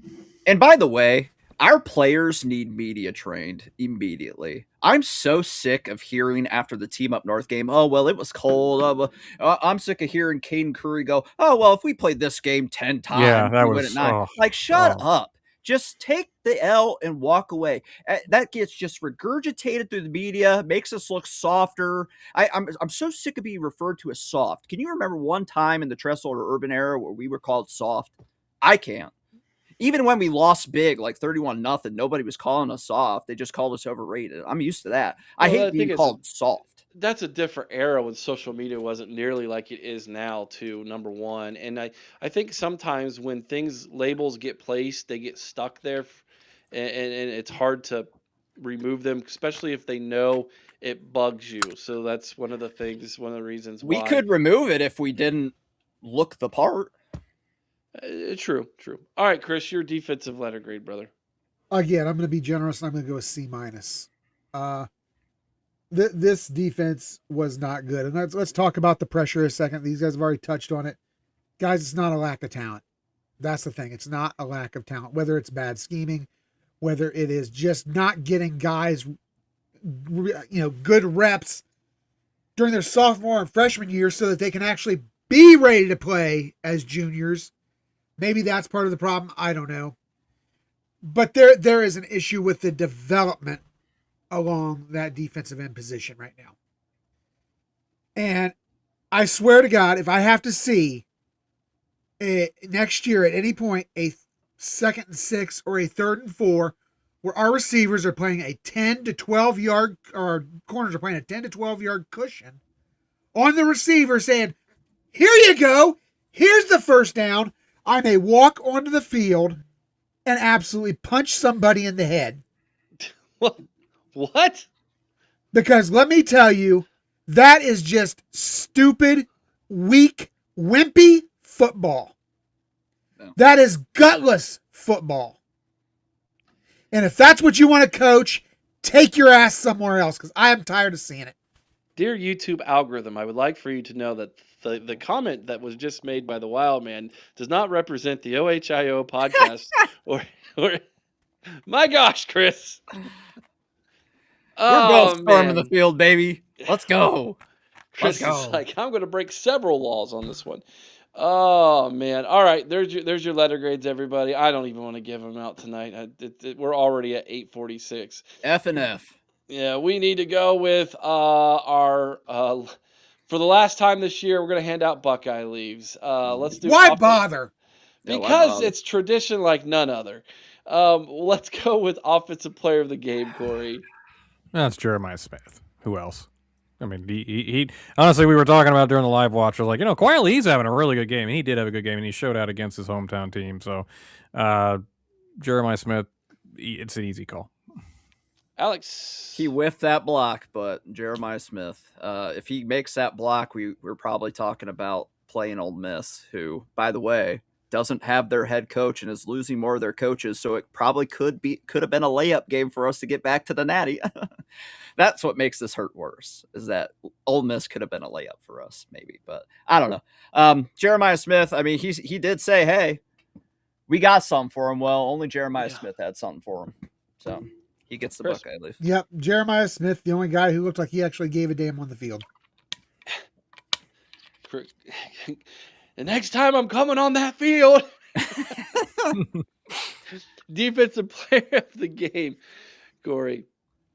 And by the way, our players need media trained immediately. I'm so sick of hearing after the Team Up North game, oh, well, it was cold. I'm sick of hearing Caden Curry go, oh, well, if we played this game 10 times, Yeah, that we win was at 9. oh, Like, shut oh. up. Just take the L and walk away. That gets just regurgitated through the media, makes us look softer. I'm so sick of being referred to as soft. Can you remember one time in the Tressel or Urban era where we were called soft? I can't. Even when we lost big, like 31-0, nobody was calling us soft. They just called us overrated. I'm used to that. I Well, I hate think being it's called soft. That's a different era when social media wasn't nearly like it is now, too, number one. And I think sometimes when labels get placed, they get stuck there, and it's hard to remove them, especially if they know it bugs you. So that's one of the reasons We why. could remove it if we didn't look the part. True. All right, Chris, your defensive letter grade, brother. Again, I'm going to be generous and I'm going to go with C-. This defense was not good. And let's talk about the pressure a second. These guys have already touched on it. Guys, it's not a lack of talent. That's the thing. It's not a lack of talent, whether it's bad scheming, whether it is just not getting guys, good reps during their sophomore and freshman year so that they can actually be ready to play as juniors. Maybe that's part of the problem. I don't know. But there is an issue with the development along that defensive end position right now. And I swear to God, if I have to see next year at any point a 2nd and 6 or a 3rd and 4 where our receivers are playing a 10 to 12 yard, or corners are playing a 10 to 12 yard cushion on the receiver saying, here you go, here's the first down, I may walk onto the field and absolutely punch somebody in the head. What? Because let me tell you, that is just stupid, weak, wimpy football. No. That is gutless football. And if that's what you want to coach, take your ass somewhere else, because I am tired of seeing it. Dear YouTube algorithm, I would like for you to know that the comment that was just made by the Wild Man does not represent the OHIO podcast or my gosh, Chris. We're both storming the man. field, baby. Let's go. Chris Let's is go. like, I'm going to break several laws on this one. Oh man! All right, there's your letter grades, everybody. I don't even want to give them out tonight. We're already at 8:46. F and F. Yeah, we need to go with our for the last time this year. We're gonna hand out Buckeye leaves. Let's do Why bother? Yeah, why because bother? it's tradition like none other. Let's go with offensive player of the game, Corey. That's Jeremiah Smith. Who else? I mean, he honestly, we were talking about during the live watch. I was like, quietly, he's having a really good game. And he did have a good game, and he showed out against his hometown team. So, Jeremiah Smith, it's an easy call. Alex. He whiffed that block, but Jeremiah Smith, if he makes that block, we're probably talking about playing Ole Miss, who, by the way, doesn't have their head coach and is losing more of their coaches. So it probably could have been a layup game for us to get back to the Natty. That's what makes this hurt worse, is that Ole Miss could have been a layup for us, maybe, but I don't know. Jeremiah Smith, I mean, he did say, hey, we got something for him. Well, only Jeremiah Smith had something for him. So he gets the Chris. Buckeye leaf. Yep, Jeremiah Smith, the only guy who looked like he actually gave a damn on the field. The next time I'm coming on that field. Defensive player of the game, Corey.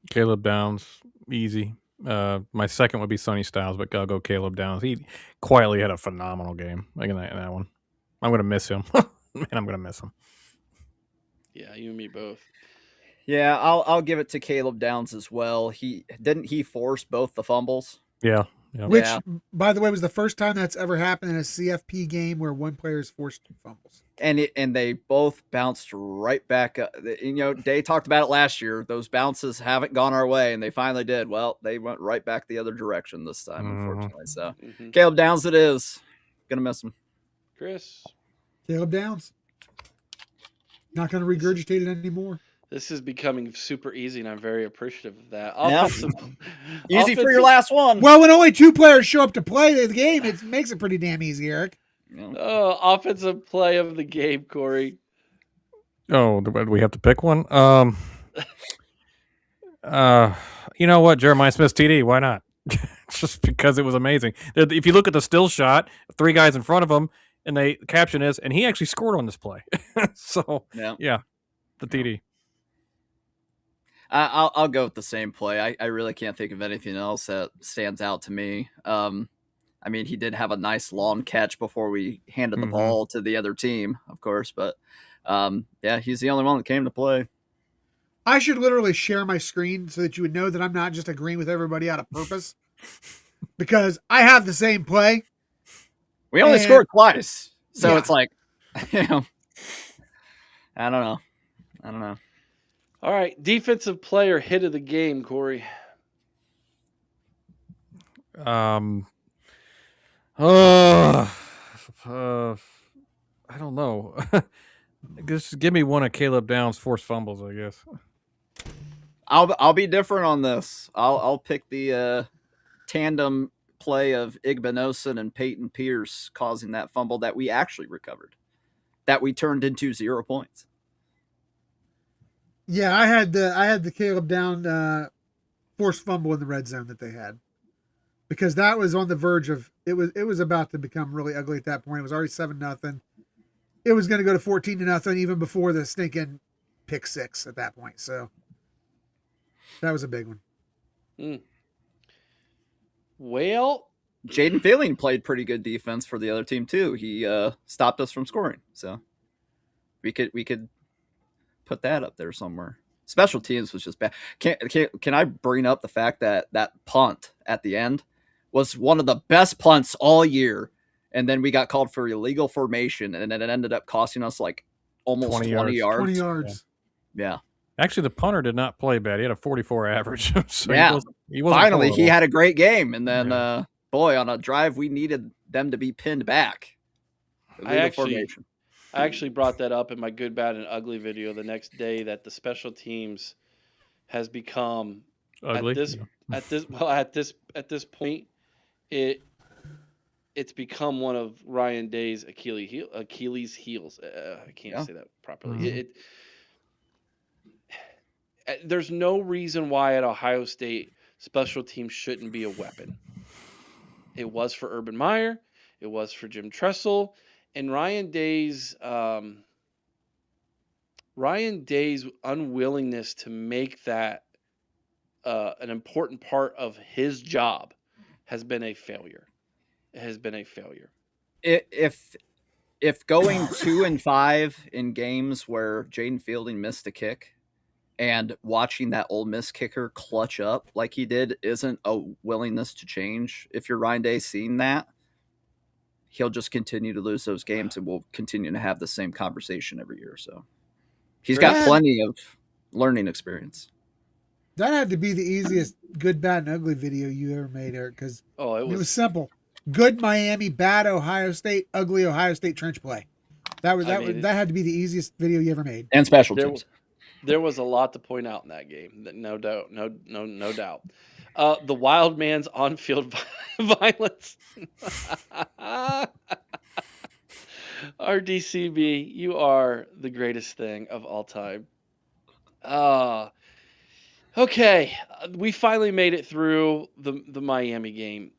Caleb Downs, easy. My second would be Sonny Styles, but I'll go Caleb Downs. He quietly had a phenomenal game in that one. I'm going to miss him. Man, I'm going to miss him. Yeah, you and me both. Yeah, I'll give it to Caleb Downs as well. He force both the fumbles. Yeah. Yep. which, Yeah. by the way, was the first time that's ever happened in a CFP game where one player is forced two fumbles. And they both bounced right back up. Day talked about it last year. Those bounces haven't gone our way, and they finally did. Well, they went right back the other direction this time, unfortunately. So, Caleb Downs, it is. Gonna miss him. Chris, Caleb Downs. Not going to regurgitate it anymore. this is becoming super easy, and I'm very appreciative of that. Yeah. Easy for your offensive- last one. Well, when only two players show up to play the game, it makes it pretty damn easy, Eric. offensive play of the game, Corey. Oh, do we have to pick one? You know what? Jeremiah Smith's TD. Why not? Just because it was amazing. If you look at the still shot, 3 guys in front of him, and the caption is, and he actually scored on this play. So, yeah, the TD. I'll go with the same play. I really can't think of anything else that stands out to me. I mean, he did have a nice long catch before we handed the ball to the other team, of course. But, he's the only one that came to play. I should literally share my screen so that you would know that I'm not just agreeing with everybody out of purpose. Because I have the same play. We only scored twice. So it's like, I don't know. All right, defensive player hit of the game, Corey. I don't know. Just give me one of Caleb Downs' forced fumbles, I guess. I'll be different on this. I'll pick the tandem play of Igbinosun and Peyton Pierce causing that fumble that we actually recovered, that we turned into 0 points. Yeah, I had the Caleb Down forced fumble in the red zone that they had, because that was on the verge of it was about to become really ugly at that point. It was already 7-0. It was going to go to 14-0 even before the stinking pick 6 at that point. So that was a big one. Well, Jaden Fielding played pretty good defense for the other team too. He stopped us from scoring, so we could put that up there somewhere. Special teams was just bad. Can I bring up the fact that punt at the end was one of the best punts all year, and then we got called for illegal formation, and it ended up costing us like almost 20 yards. 20 yards. Yeah. Actually, the punter did not play bad. He had a 44 average. So he wasn't Finally, he horrible. had a great game, and then boy, on a drive we needed them to be pinned back. I actually brought that up in my good, bad, and ugly video the next day, that the special teams has become ugly. At this point, it's become one of Ryan Day's Achilles heels. I can't say that properly. There's no reason why at Ohio State special teams shouldn't be a weapon. It was for Urban Meyer. It was for Jim Tressel. And Ryan Day's unwillingness to make that an important part of his job has been a failure. It has been a failure. If going 2-5 in games where Jaden Fielding missed a kick, and watching that Ole Miss kicker clutch up like he did isn't a willingness to change, if you're Ryan Day seeing that, he'll just continue to lose those games, and we'll continue to have the same conversation every year. So he's got plenty of learning experience. That had to be the easiest good, bad, and ugly video you ever made, Eric, because it was simple. Good Miami, bad Ohio State, ugly Ohio State trench play. That had to be the easiest video you ever made. And special teams. There was a lot to point out in that game, no doubt. No doubt. The wild man's on-field violence. RDCB, you are the greatest thing of all time. Okay, we finally made it through the Miami game.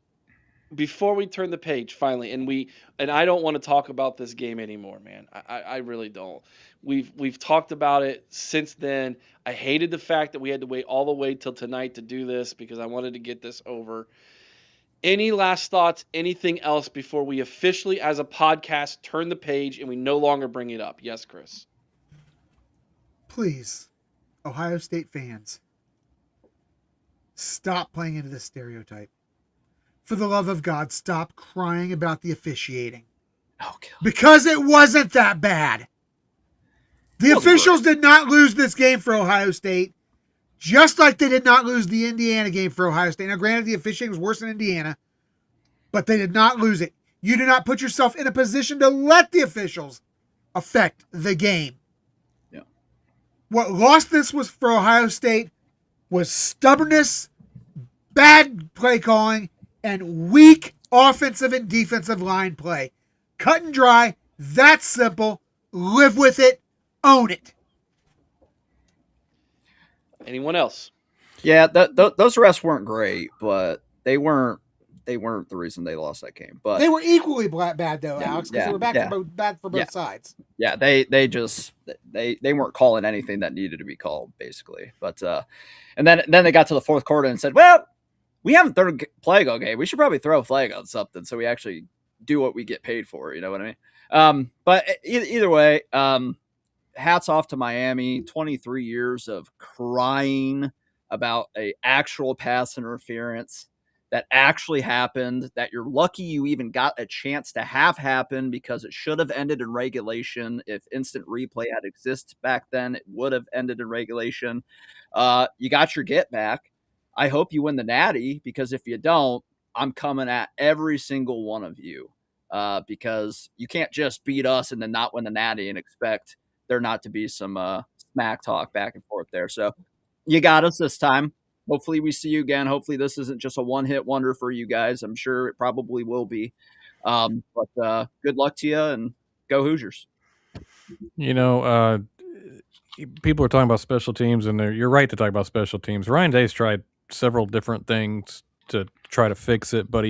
Before we turn the page, finally, and I don't want to talk about this game anymore, man. I really don't. We've talked about it since then. I hated the fact that we had to wait all the way till tonight to do this because I wanted to get this over. Any last thoughts, anything else before we officially, as a podcast, turn the page and we no longer bring it up? Yes, Chris. Please, Ohio State fans, stop playing into this stereotype. for the love of God, stop crying about the officiating. Oh, God. Because it wasn't that bad. The officials did not lose this game for Ohio State, just like they did not lose the Indiana game for Ohio State. Now, granted, the officiating was worse in Indiana, but they did not lose it. You do not put yourself in a position to let the officials affect the game. Yeah. What lost this was for Ohio State was stubbornness, bad play calling, and weak offensive and defensive line play. Cut and dry. That's simple. Live with it. Own it. Anyone else? Yeah, those refs weren't great, but they weren't the reason they lost that game. But they were equally bad though, Yeah, Alex, because yeah, they were bad for both Yeah. sides. yeah, they just they weren't calling anything that needed to be called, basically. But and then they got to the fourth quarter and said, well, we haven't thrown a flag all game. We should probably throw a flag on something so we actually do what we get paid for. You know what I mean? But either way, hats off to Miami. 23 years of crying about a actual pass interference that actually happened, that you're lucky you even got a chance to have happen, because it should have ended in regulation. If instant replay had existed back then, it would have ended in regulation. You got your get back. I hope you win the Natty, because if you don't, I'm coming at every single one of you, because you can't just beat us and then not win the Natty and expect there not to be some smack talk back and forth there. So you got us this time. Hopefully we see you again. Hopefully this isn't just a one-hit wonder for you guys. I'm sure it probably will be. But good luck to you, and go Hoosiers. You know, people are talking about special teams, and you're right to talk about special teams. Ryan Day's tried several different things to try to fix it, but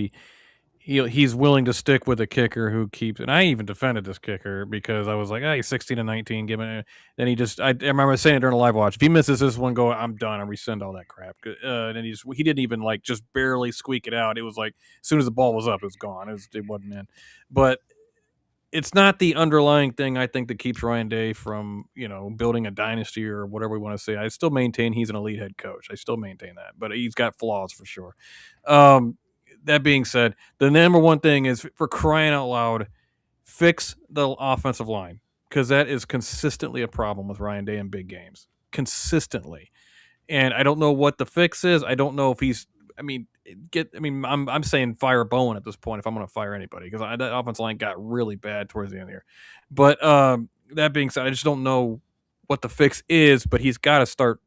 he's willing to stick with a kicker who keeps. And I even defended this kicker because I was like, he's 16-19. Give it. Then I remember saying it during a live watch. If he misses this one, I'm done. I rescind all that crap. And he didn't even like just barely squeak it out. It was like as soon as the ball was up, it was gone. It wasn't in. But it's not the underlying thing, I think, that keeps Ryan Day from, building a dynasty or whatever we want to say. I still maintain he's an elite head coach. I still maintain that, but he's got flaws for sure. That being said, the number one thing is, for crying out loud, fix the offensive line, because that is consistently a problem with Ryan Day in big games. Consistently. And I don't know what the fix is. I don't know if I'm saying fire Bowen at this point if I'm going to fire anybody, because that offensive line got really bad towards the end here. But that being said, I just don't know what the fix is, but he's got to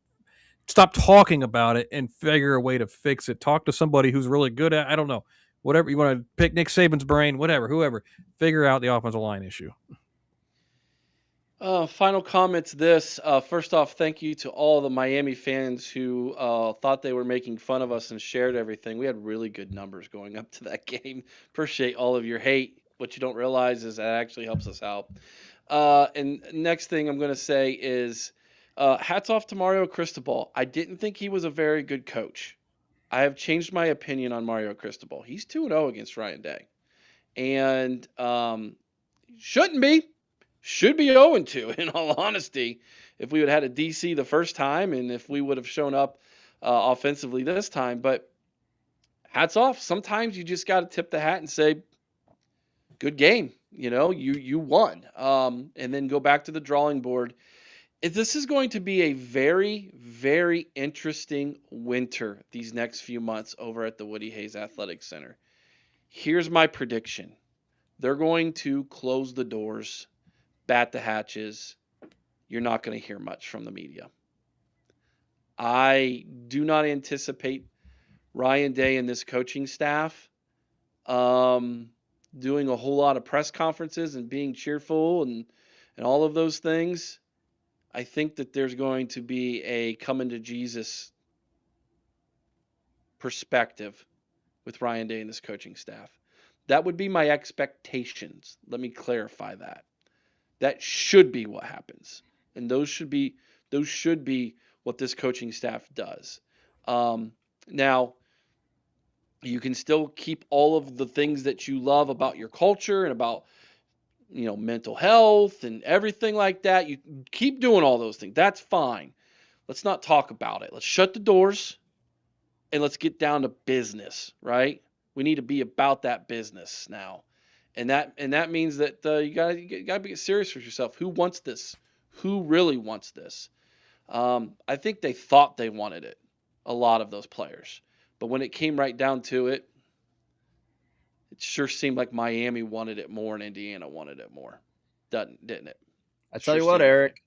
stop talking about it and figure a way to fix it. Talk to somebody who's really good at, I don't know, whatever you want to pick, Nick Saban's brain, whoever, figure out the offensive line issue. Final comments. First off, thank you to all the Miami fans who thought they were making fun of us and shared everything. We had really good numbers going up to that game. Appreciate all of your hate. What you don't realize is that actually helps us out. And next thing I'm going to say is, hats off to Mario Cristobal. I didn't think he was a very good coach. I have changed my opinion on Mario Cristobal. He's 2-0 against Ryan Day. And shouldn't be. Should be 0-2, in all honesty, if we would have had a DC the first time and if we would have shown up offensively this time. But hats off. Sometimes you just got to tip the hat and say, good game. You won. And then go back to the drawing board. This is going to be a very, very interesting winter these next few months over at the Woody Hayes Athletic Center. Here's my prediction. They're going to close the doors, bat the hatches. You're not going to hear much from the media. I do not anticipate Ryan Day and this coaching staff doing a whole lot of press conferences and being cheerful and all of those things. I think that there's going to be a coming to Jesus perspective with Ryan Day and this coaching staff. That would be my expectations. Let me clarify that. That should be what happens. And those should be what this coaching staff does. Now, you can still keep all of the things that you love about your culture and about mental health and everything like that. You keep doing all those things. That's fine. Let's not talk about it. Let's shut the doors and let's get down to business, right? We need to be about that business now. And that means that you gotta get serious with yourself. Who wants this? Who really wants this? I think they thought they wanted it, a lot of those players. But when it came right down to it, it sure seemed like Miami wanted it more and Indiana wanted it more, didn't it? I tell you what, Eric,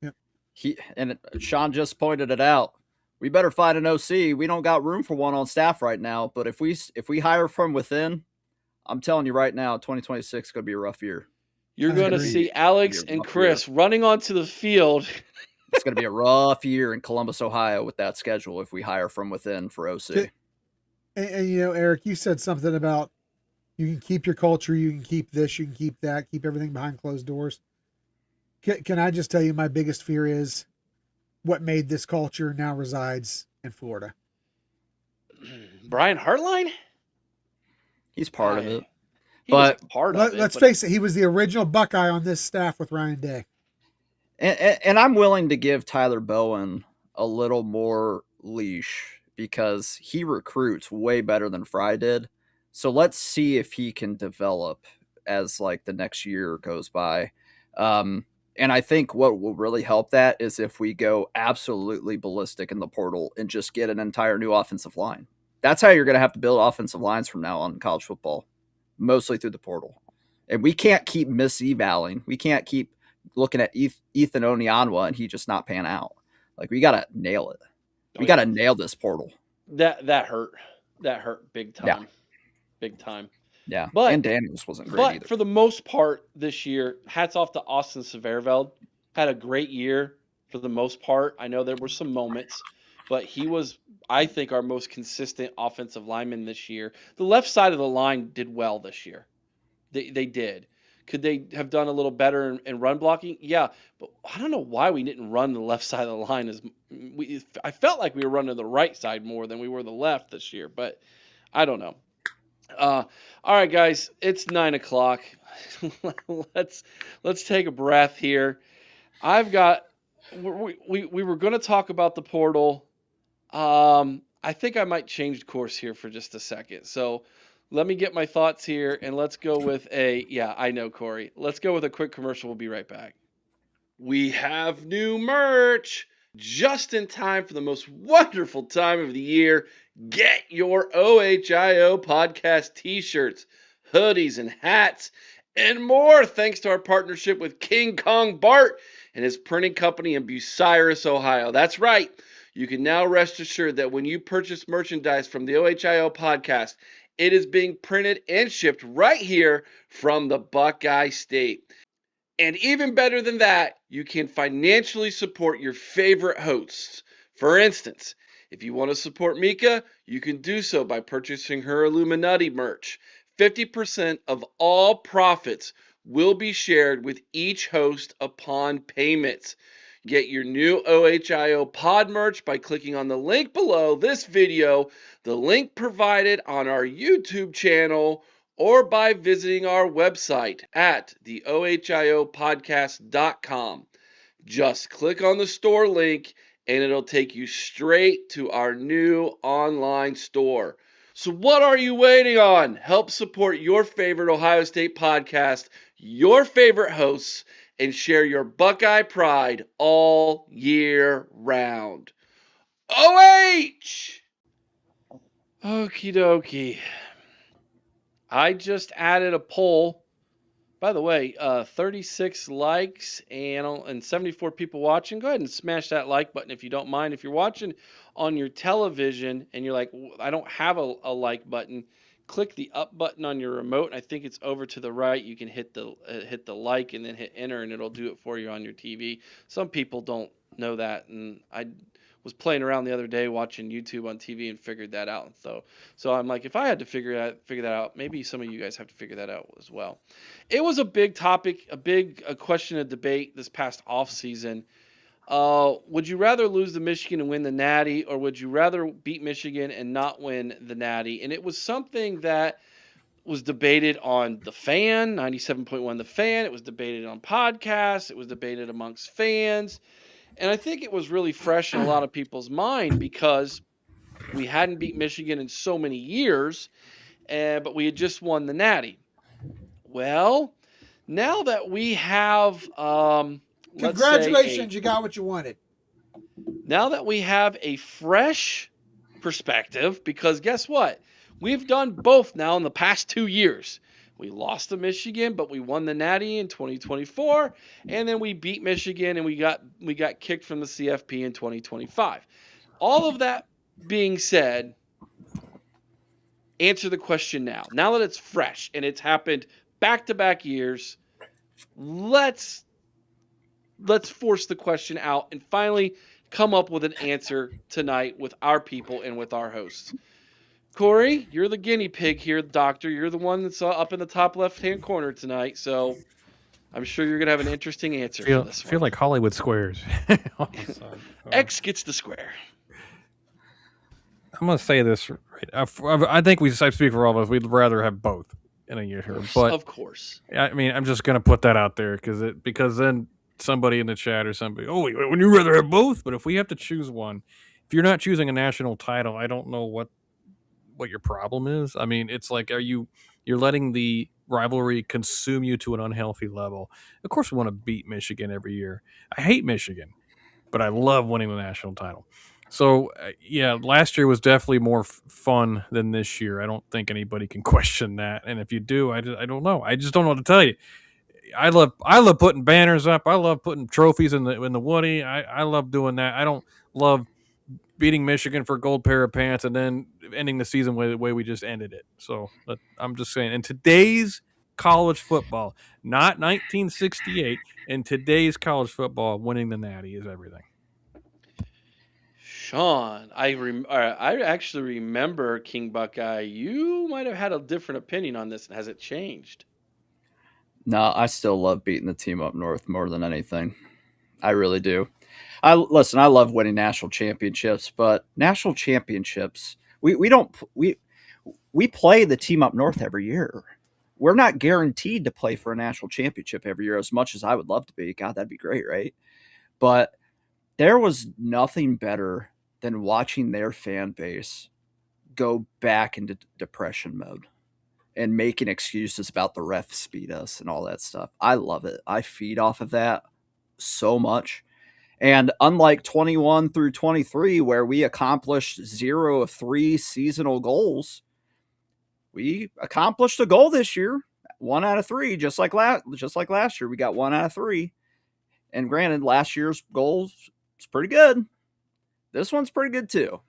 Sean just pointed it out. We better find an OC. We don't got room for one on staff right now. But if we hire from within, I'm telling you right now, 2026 is going to be a rough year. You're going to see Alex and Chris running onto the field. It's going to be a rough year in Columbus, Ohio with that schedule if we hire from within for OC. And Eric, you said something about you can keep your culture, you can keep this, you can keep that, keep everything behind closed doors. Can I just tell you my biggest fear is what made this culture now resides in Florida? Brian Hartline? He's part of it. But let's face it, he was the original Buckeye on this staff with Ryan Day. And I'm willing to give Tyler Bowen a little more leash because he recruits way better than Fry did. So let's see if he can develop as like the next year goes by. And I think what will really help that is if we go absolutely ballistic in the portal and just get an entire new offensive line. That's how you're going to have to build offensive lines from now on in college football, mostly through the portal. And we can't keep mis-evaling. We can't keep looking at Ethan Onyanwa and he just not pan out. Like, we got to nail it. We got to nail this portal. That hurt. That hurt big time. Yeah. Big time. Yeah, and Daniels wasn't great either. But for the most part this year, hats off to Austin Severveld. Had a great year for the most part. I know there were some moments, but he was, I think, our most consistent offensive lineman this year. The left side of the line did well this year. They did. Could they have done a little better in run blocking? Yeah, but I don't know why we didn't run the left side of the line. I felt like we were running the right side more than we were the left this year, but I don't know. All right, guys, it's 9:00. Let's take a breath here. We were going to talk about the portal. I think I might change course here for just a second. So let me get my thoughts here, and let's go with I know, Corey. Let's go with a quick commercial. We'll be right back. We have new merch just in time for the most wonderful time of the year. Get your OHIO podcast t-shirts, hoodies, and hats, and more thanks to our partnership with King Kong Bart and his printing company in Bucyrus, Ohio. That's right. You can now rest assured that when you purchase merchandise from the OHIO podcast, it is being printed and shipped right here from the Buckeye State. And even better than that, you can financially support your favorite hosts. For instance, if you want to support Mika, you can do so by purchasing her Illuminati merch. 50% of all profits will be shared with each host upon payments. Get your new OHIO pod merch by clicking on the link below this video, the link provided on our YouTube channel, or by visiting our website at theohiopodcast.com. Just click on the store link and it'll take you straight to our new online store. So what are you waiting on? Help support your favorite Ohio State podcast, your favorite hosts, and share your Buckeye pride all year round. OH! Okie dokie. I just added a poll. By the way, 36 likes and 74 people watching. Go ahead and smash that like button if you don't mind. If you're watching on your television and you're like, I don't have a like button, click the up button on your remote. I think it's over to the right. You can hit the like and then hit enter, and it'll do it for you on your TV. Some people don't know that, and I was playing around the other day watching YouTube on TV and figured that out. So I'm like, if I had to figure that out, maybe some of you guys have to figure that out as well. It was a big topic, a question of debate this past off season. Would you rather lose to Michigan and win the Natty, or would you rather beat Michigan and not win the Natty? And it was something that was debated on The Fan, 97.1 The Fan. It was debated on podcasts. It was debated amongst fans. And I think it was really fresh in a lot of people's mind because we hadn't beat Michigan in so many years. but we had just won the Natty. Well, now that we have, let's say Congratulations, you got what you wanted. now that we have a fresh perspective, because guess what? We've done both now in the past 2 years. We lost to Michigan, but we won the Natty in 2024, and then we beat Michigan and we got kicked from the CFP in 2025. All of that being said, answer the question now. Now that it's fresh and it's happened back-to-back years, let's force the question out and finally come up with an answer tonight with our people and with our hosts. Corey, you're the guinea pig here, doctor. You're the one that's up in the top left-hand corner tonight, so I'm sure you're going to have an interesting answer for this one. Feel like Hollywood Squares. X gets the square. I'm going to say this. Right. I think I speak for all of us. We'd rather have both in a year here. But of course. I mean, I'm just going to put that out there because then somebody in the chat or somebody, would you rather have both? But if we have to choose one, if you're not choosing a national title, I don't know what your problem is. I mean, it's like, you're letting the rivalry consume you to an unhealthy level. Of course we want to beat Michigan every year. I hate Michigan, but I love winning the national title. So yeah, last year was definitely more fun than this year. I don't think anybody can question that. And if you do, I don't know. I just don't know what to tell you. I love putting banners up. I love putting trophies in the Woody. I love doing that. I don't love beating Michigan for a gold pair of pants and then ending the season the way we just ended it. So I'm just saying, in today's college football, not 1968, in today's college football, winning the Natty is everything. Sean, I actually remember, King Buckeye, you might have had a different opinion on this. Has it changed? No, I still love beating the team up north more than anything. I really do. I love winning national championships, but national championships, we play the team up north every year. We're not guaranteed to play for a national championship every year, as much as I would love to be. God, that'd be great, right? But there was nothing better than watching their fan base go back into depression mode and making excuses about the refs beat us and all that stuff. I love it. I feed off of that so much. And unlike 21 through 23, where we accomplished 0 of 3 seasonal goals, we accomplished a goal this year, 1 out of 3, just like last year. We got 1 out of 3. And granted, last year's goals is pretty good. This one's pretty good too.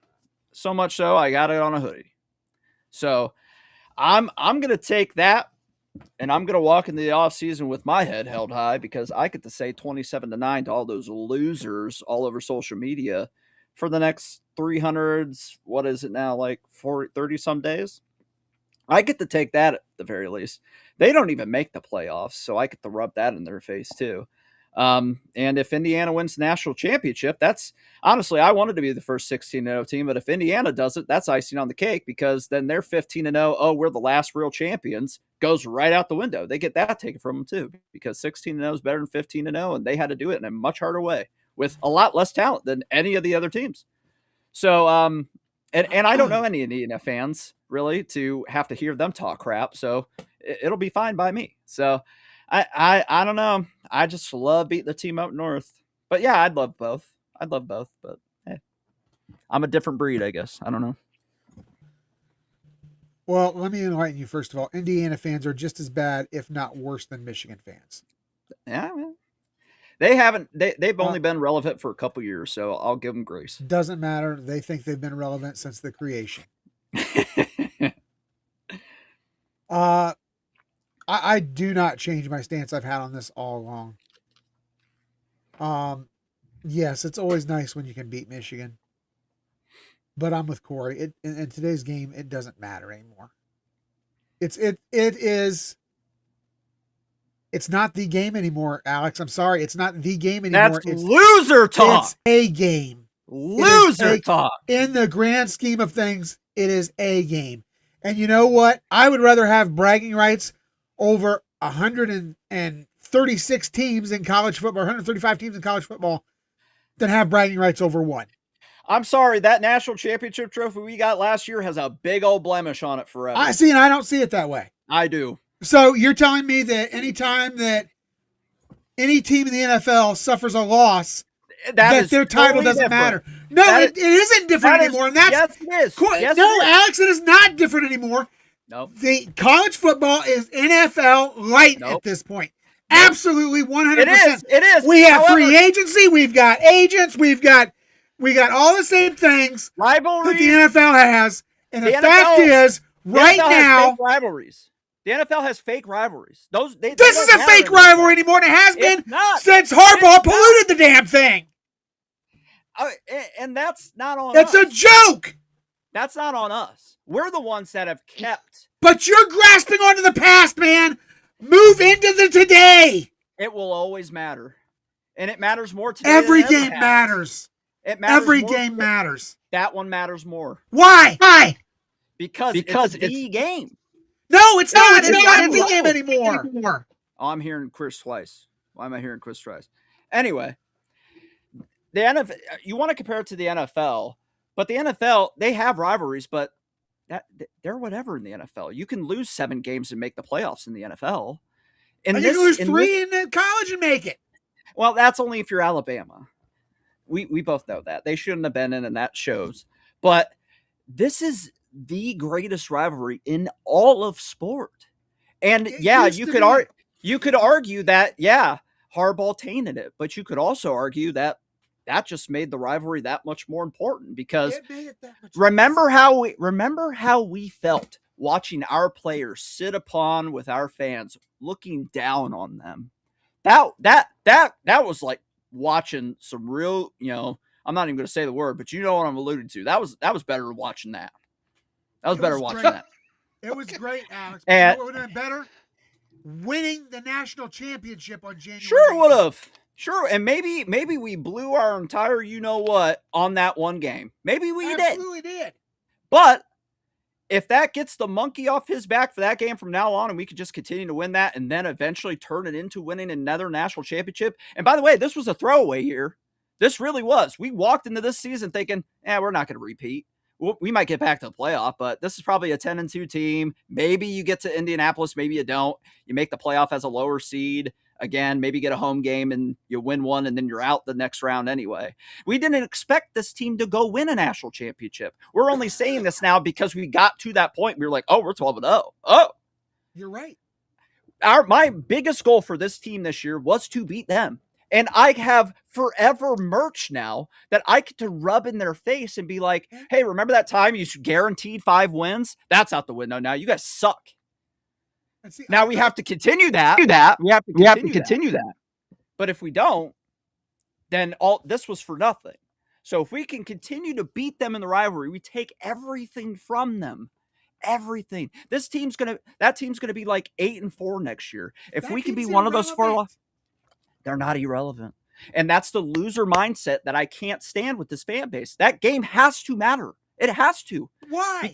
So much so, I got it on a hoodie. So I'm going to take that, and I'm going to walk into the offseason with my head held high, because I get to say 27-9 to all those losers all over social media for the next 300s. What is it now? Like 30 some days. I get to take that at the very least. They don't even make the playoffs, so I get to rub that in their face too. And if Indiana wins the national championship, that's honestly, I wanted to be the first 16-0 team, but if Indiana does it, that's icing on the cake, because then they're 15-0. Oh, we're the last real champions. Goes right out the window. They get that taken from them too, because 16-0 is better than 15-0, and they had to do it in a much harder way with a lot less talent than any of the other teams. So, and I don't know any Indiana fans really to have to hear them talk crap, so it'll be fine by me. So I don't know. I just love beating the team up north. But yeah, I'd love both. But hey, I'm a different breed, I guess. I don't know. Well, let me enlighten you first of all. Indiana fans are just as bad, if not worse, than Michigan fans. Yeah, man. They've only been relevant for a couple years, so I'll give them grace. Doesn't matter. They think they've been relevant since the creation. I do not change my stance I've had on this all along. Yes, it's always nice when you can beat Michigan, but I'm with Corey. In today's game, it doesn't matter anymore. It's not the game anymore, Alex. I'm sorry, it's not the game anymore. That's loser talk. It's a game. Loser talk. In the grand scheme of things, it is a game. And you know what? I would rather have bragging rights over 136 teams in college football, 135 teams in college football, than have bragging rights over one. I'm sorry, that national championship trophy we got last year has a big old blemish on it forever. I see, and I don't see it that way. I do. So you're telling me that anytime that any team in the NFL suffers a loss, that their title totally doesn't different. matter. No, it isn't different anymore. And that's yes, it is. Yes, no, it is. Alex, it is not different anymore. Nope. The college football is NFL light at this point. Nope. Absolutely 100%. It is. We have free agency. We've got agents. We got all the same things rivalries that the NFL has. And the fact is, right now, fake rivalries. The NFL has fake rivalries. This isn't a fake rivalry anymore. And it has been since Harbaugh polluted the damn thing. And that's not on us. It's a joke. That's not on us. We're the ones that have kept. But you're grasping onto the past, man. Move into the today. It will always matter. And it matters more today. Every game matters. It matters. Every game matters. That one matters more. Why? Because it's the game. No, it's not. It's not the game anymore. Oh, I'm hearing Chris twice. Why am I hearing Chris twice? Anyway, the NFL, you want to compare it to the NFL, but the NFL, they have rivalries, but they're whatever in the NFL. You can lose 7 games and make the playoffs in the NFL. And you can lose 3 in college and make it. Well, that's only if you're Alabama. We both know that. They shouldn't have been in, and that shows. But this is the greatest rivalry in all of sport. And you could argue that, Harbaugh tainted it, but you could also argue that just made the rivalry that much more important because remember how we felt watching our players sit upon with our fans, looking down on them. That was like watching some real, I'm not even going to say the word, but you know what I'm alluding to. That was better than watching that. That was better watching that. It was great, Alex. And it would have been better winning the national championship on January. Sure would have. Sure, and maybe we blew our entire you-know-what on that one game. Maybe we absolutely did. But if that gets the monkey off his back for that game from now on, and we could just continue to win that and then eventually turn it into winning another national championship. And by the way, this was a throwaway year. This really was. We walked into this season thinking, we're not going to repeat. We might get back to the playoff, but this is probably a 10-2 team. Maybe you get to Indianapolis, maybe you don't. You make the playoff as a lower seed. Again, maybe get a home game and you win one and then you're out the next round anyway. We didn't expect this team to go win a national championship. We're only saying this now because we got to that point. We were like, we're 12-0. Oh, you're right. My biggest goal for this team this year was to beat them. And I have forever merch now that I get to rub in their face and be like, hey, remember that time you guaranteed 5 wins? That's out the window now. You guys suck. See, now we have to continue that. We have to continue that. But if we don't, then all this was for nothing. So if we can continue to beat them in the rivalry, we take everything from them. Everything. That team's gonna be like 8-4 next year. If we can be one of those 4, they're not irrelevant. And that's the loser mindset that I can't stand with this fan base. That game has to matter. It has to. Why?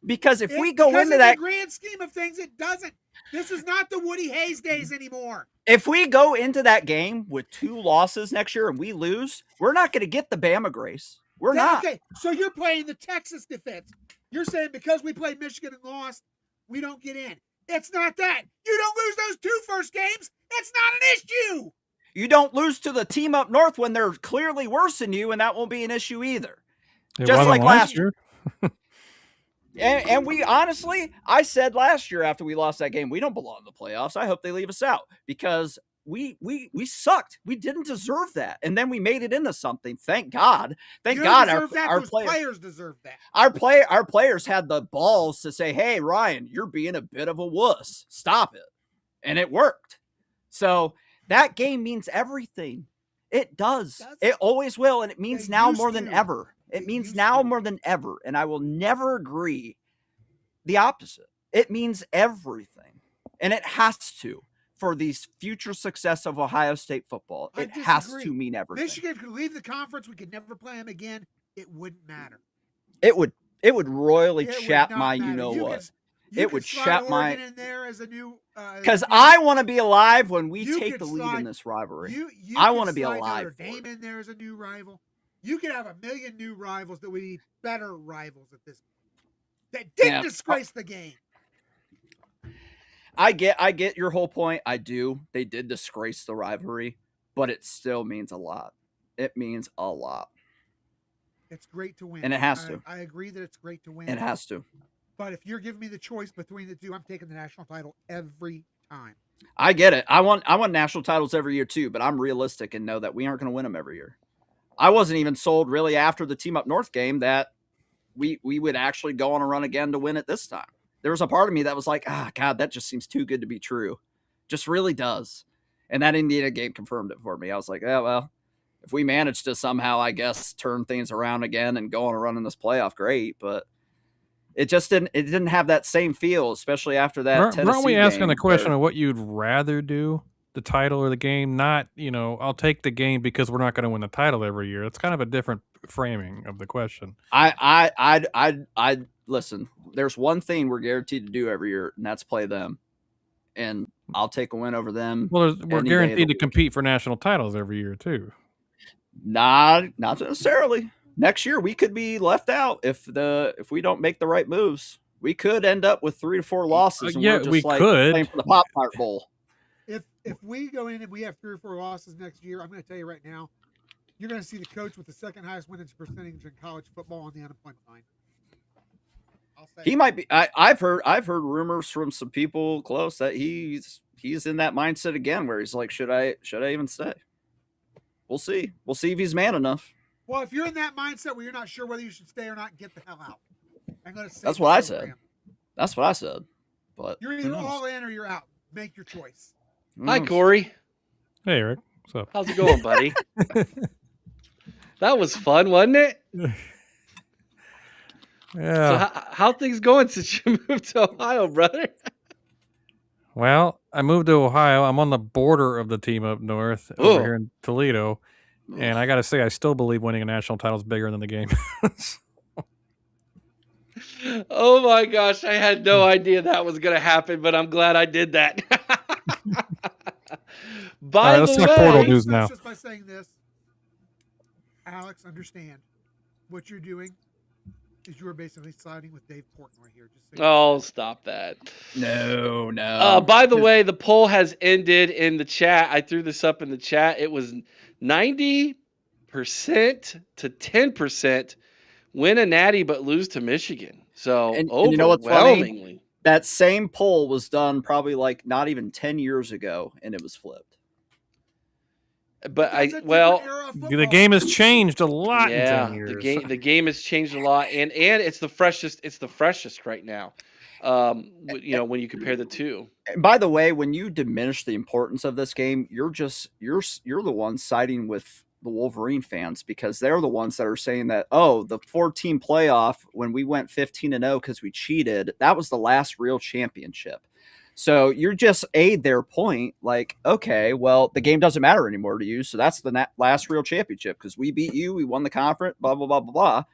Because if we go into that, the grand scheme of things, it doesn't. This is not the Woody Hayes days anymore. If we go into that game with 2 losses next year and we lose, we're not going to get the Bama grace. We're not. Okay, so you're playing the Texas defense. You're saying because we played Michigan and lost, we don't get in. It's not that. You don't lose those 2 first games. It's not an issue. You don't lose to the team up north when they're clearly worse than you, and that won't be an issue either. Just like last year. And we honestly, I said last year after we lost that game, we don't belong in the playoffs. I hope they leave us out because we sucked. We didn't deserve that. And then we made it into something. Thank God. Thank God our players deserve that. Our players had the balls to say, hey, Ryan, you're being a bit of a wuss. Stop it. And it worked. So that game means everything. It does. It always will. And it means now more than ever. It means now more than ever. And I will never agree the opposite. It means everything. And it has to for the future success of Ohio State football. It has to mean everything. Michigan could leave the conference. We could never play them again. It wouldn't matter. It would royally chap my you-know-what. It would chap my in there as a new because I want to be alive when we take the lead in this rivalry. I want to be alive. Notre Dame in there as a new rival. You could have a million new rivals that would be better rivals at this point. That didn't disgrace the game. I get your whole point. I do. They did disgrace the rivalry, but it still means a lot. It means a lot. It's great to win. And it has to. I agree that it's great to win. It has to. But if you're giving me the choice between the two, I'm taking the national title every time. I get it. I want national titles every year too, but I'm realistic and know that we aren't going to win them every year. I wasn't even sold really after the Team Up North game that we would actually go on a run again to win it this time. There was a part of me that was like, God, that just seems too good to be true. Just really does. And that Indiana game confirmed it for me. I was like, yeah, well, if we manage to somehow, I guess, turn things around again and go on a run in this playoff, great. But it just didn't have that same feel, especially after that Tennessee Aren't we asking the question where, of what you'd rather do, the title or the game? Not, I'll take the game because we're not going to win the title every year. It's kind of a different framing of the question. I listen, there's one thing we're guaranteed to do every year, and that's play them. And I'll take a win over them. Well, we're guaranteed to compete for national titles every year too. Not necessarily. Next year we could be left out if we don't make the right moves. We could end up with 3 to 4 losses. And yeah, we're just we like could playing for the Pop-Tart Bowl. If we go in and we have 3 or 4 losses next year, I'm going to tell you right now, you're going to see the coach with the second highest winnings percentage in college football on the unemployment line. He might be. I've heard rumors from some people close that he's in that mindset again, where he's like, should I even stay? We'll see. We'll see if he's man enough. Well, if you're in that mindset where you're not sure whether you should stay or not, get the hell out. I'm going to say that's what I said. That's what I said. But you're either all in or you're out. Make your choice. Hi, Corey. Hey, Eric. What's up? How's it going, buddy? That was fun, wasn't it? Yeah. So how things going since you moved to Ohio, brother? Well, I moved to Ohio. I'm on the border of the Team Up North over here in Toledo. And I got to say, I still believe winning a national title is bigger than the game. Oh, my gosh. I had no idea that was going to happen, but I'm glad I did that. By let's the talk way, portal news now. Just by saying this, Alex, understand what you're doing is you are basically siding with Dave Portnoy here. Just oh, stop that. No. By the way, the poll has ended in the chat. I threw this up in the chat. It was 90% to 10% win a natty but lose to Michigan. So and overwhelmingly. You know what's funny? That same poll was done probably like not even 10 years ago, and it was flipped. But the game has changed a lot in 10 years. The game has changed a lot, and it's the freshest. It's the freshest right now. When you compare the two. And by the way, when you diminish the importance of this game, you're the one siding with the Wolverine fans, because they're the ones that are saying that, the 4-team playoff when we went 15-0 because we cheated, that was the last real championship. So you're just their point, like, okay, well, the game doesn't matter anymore to you, so that's the last real championship because we beat you, we won the conference, blah, blah, blah, blah, blah.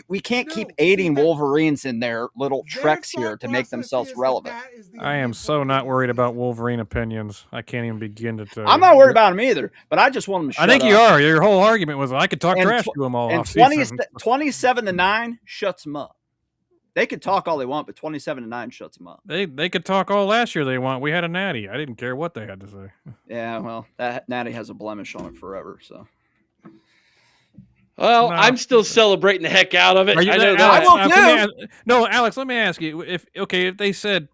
We can't keep aiding Wolverines in their little treks here to make themselves relevant. I am so not worried about Wolverine opinions. I can't even begin to tell you. I'm not worried about them either, but I just want them to shut up. I think you are. Your whole argument was I could talk trash to them all. And 27-9 shuts them up. They could talk all they want, but 27-9 shuts them up. They could talk all last year they want. We had a natty. I didn't care what they had to say. Yeah, well, that natty has a blemish on it forever, so. Well, I'm still celebrating the heck out of it. I know that. No, Alex, let me ask you. If they said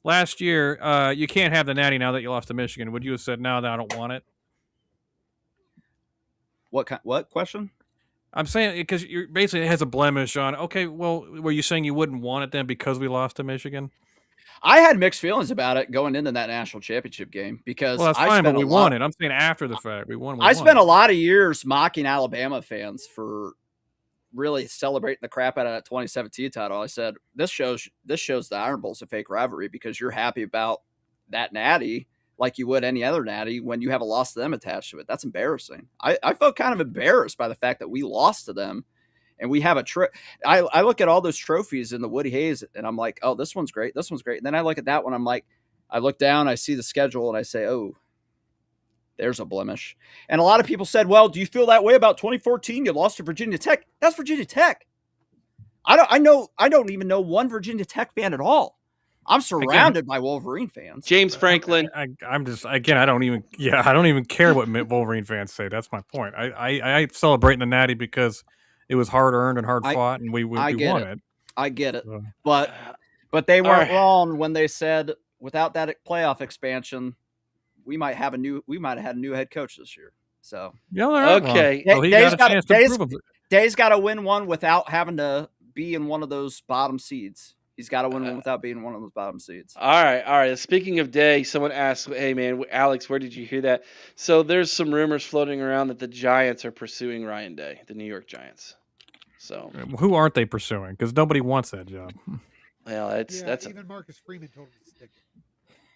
last year you can't have the natty now that you lost to Michigan, would you have said, no, I don't want it? What question? I'm saying because you basically it has a blemish on. Okay, well, were you saying you wouldn't want it then because we lost to Michigan? I had mixed feelings about it going into that national championship game because that's fine, but we won it. I'm saying after the fact, we won. I spent a lot of years mocking Alabama fans for really celebrating the crap out of that 2017 title. I said this shows the Iron Bowl's a fake rivalry because you're happy about that natty like you would any other natty when you have a loss to them attached to it. That's embarrassing. I felt kind of embarrassed by the fact that we lost to them. And we have I look at all those trophies in the Woody Hayes and I'm like, oh, this one's great. This one's great. And then I look at that one. I'm like, I look down, I see the schedule and I say, oh, There's a blemish. And a lot of people said, well, do you feel that way about 2014? You lost to Virginia Tech. That's Virginia Tech. I don't even know one Virginia Tech fan at all. I'm surrounded by Wolverine fans. James Franklin. I'm just, again, I don't even care what Wolverine fans say. That's my point. I celebrate the Natty because it was hard earned and hard fought, and we won it. I get it. But they weren't wrong when they said without that playoff expansion, we might have had a new head coach this year. So okay. So Day's got to win one without having to be in one of those bottom seeds. He's got to win one without being one of those bottom seeds. All right. Speaking of Day, someone asked, hey, man, Alex, where did you hear that? So there's some rumors floating around that the Giants are pursuing Ryan Day, the New York Giants. So who aren't they pursuing? Because nobody wants that job. Well, that's even Marcus Freeman told him to stick it.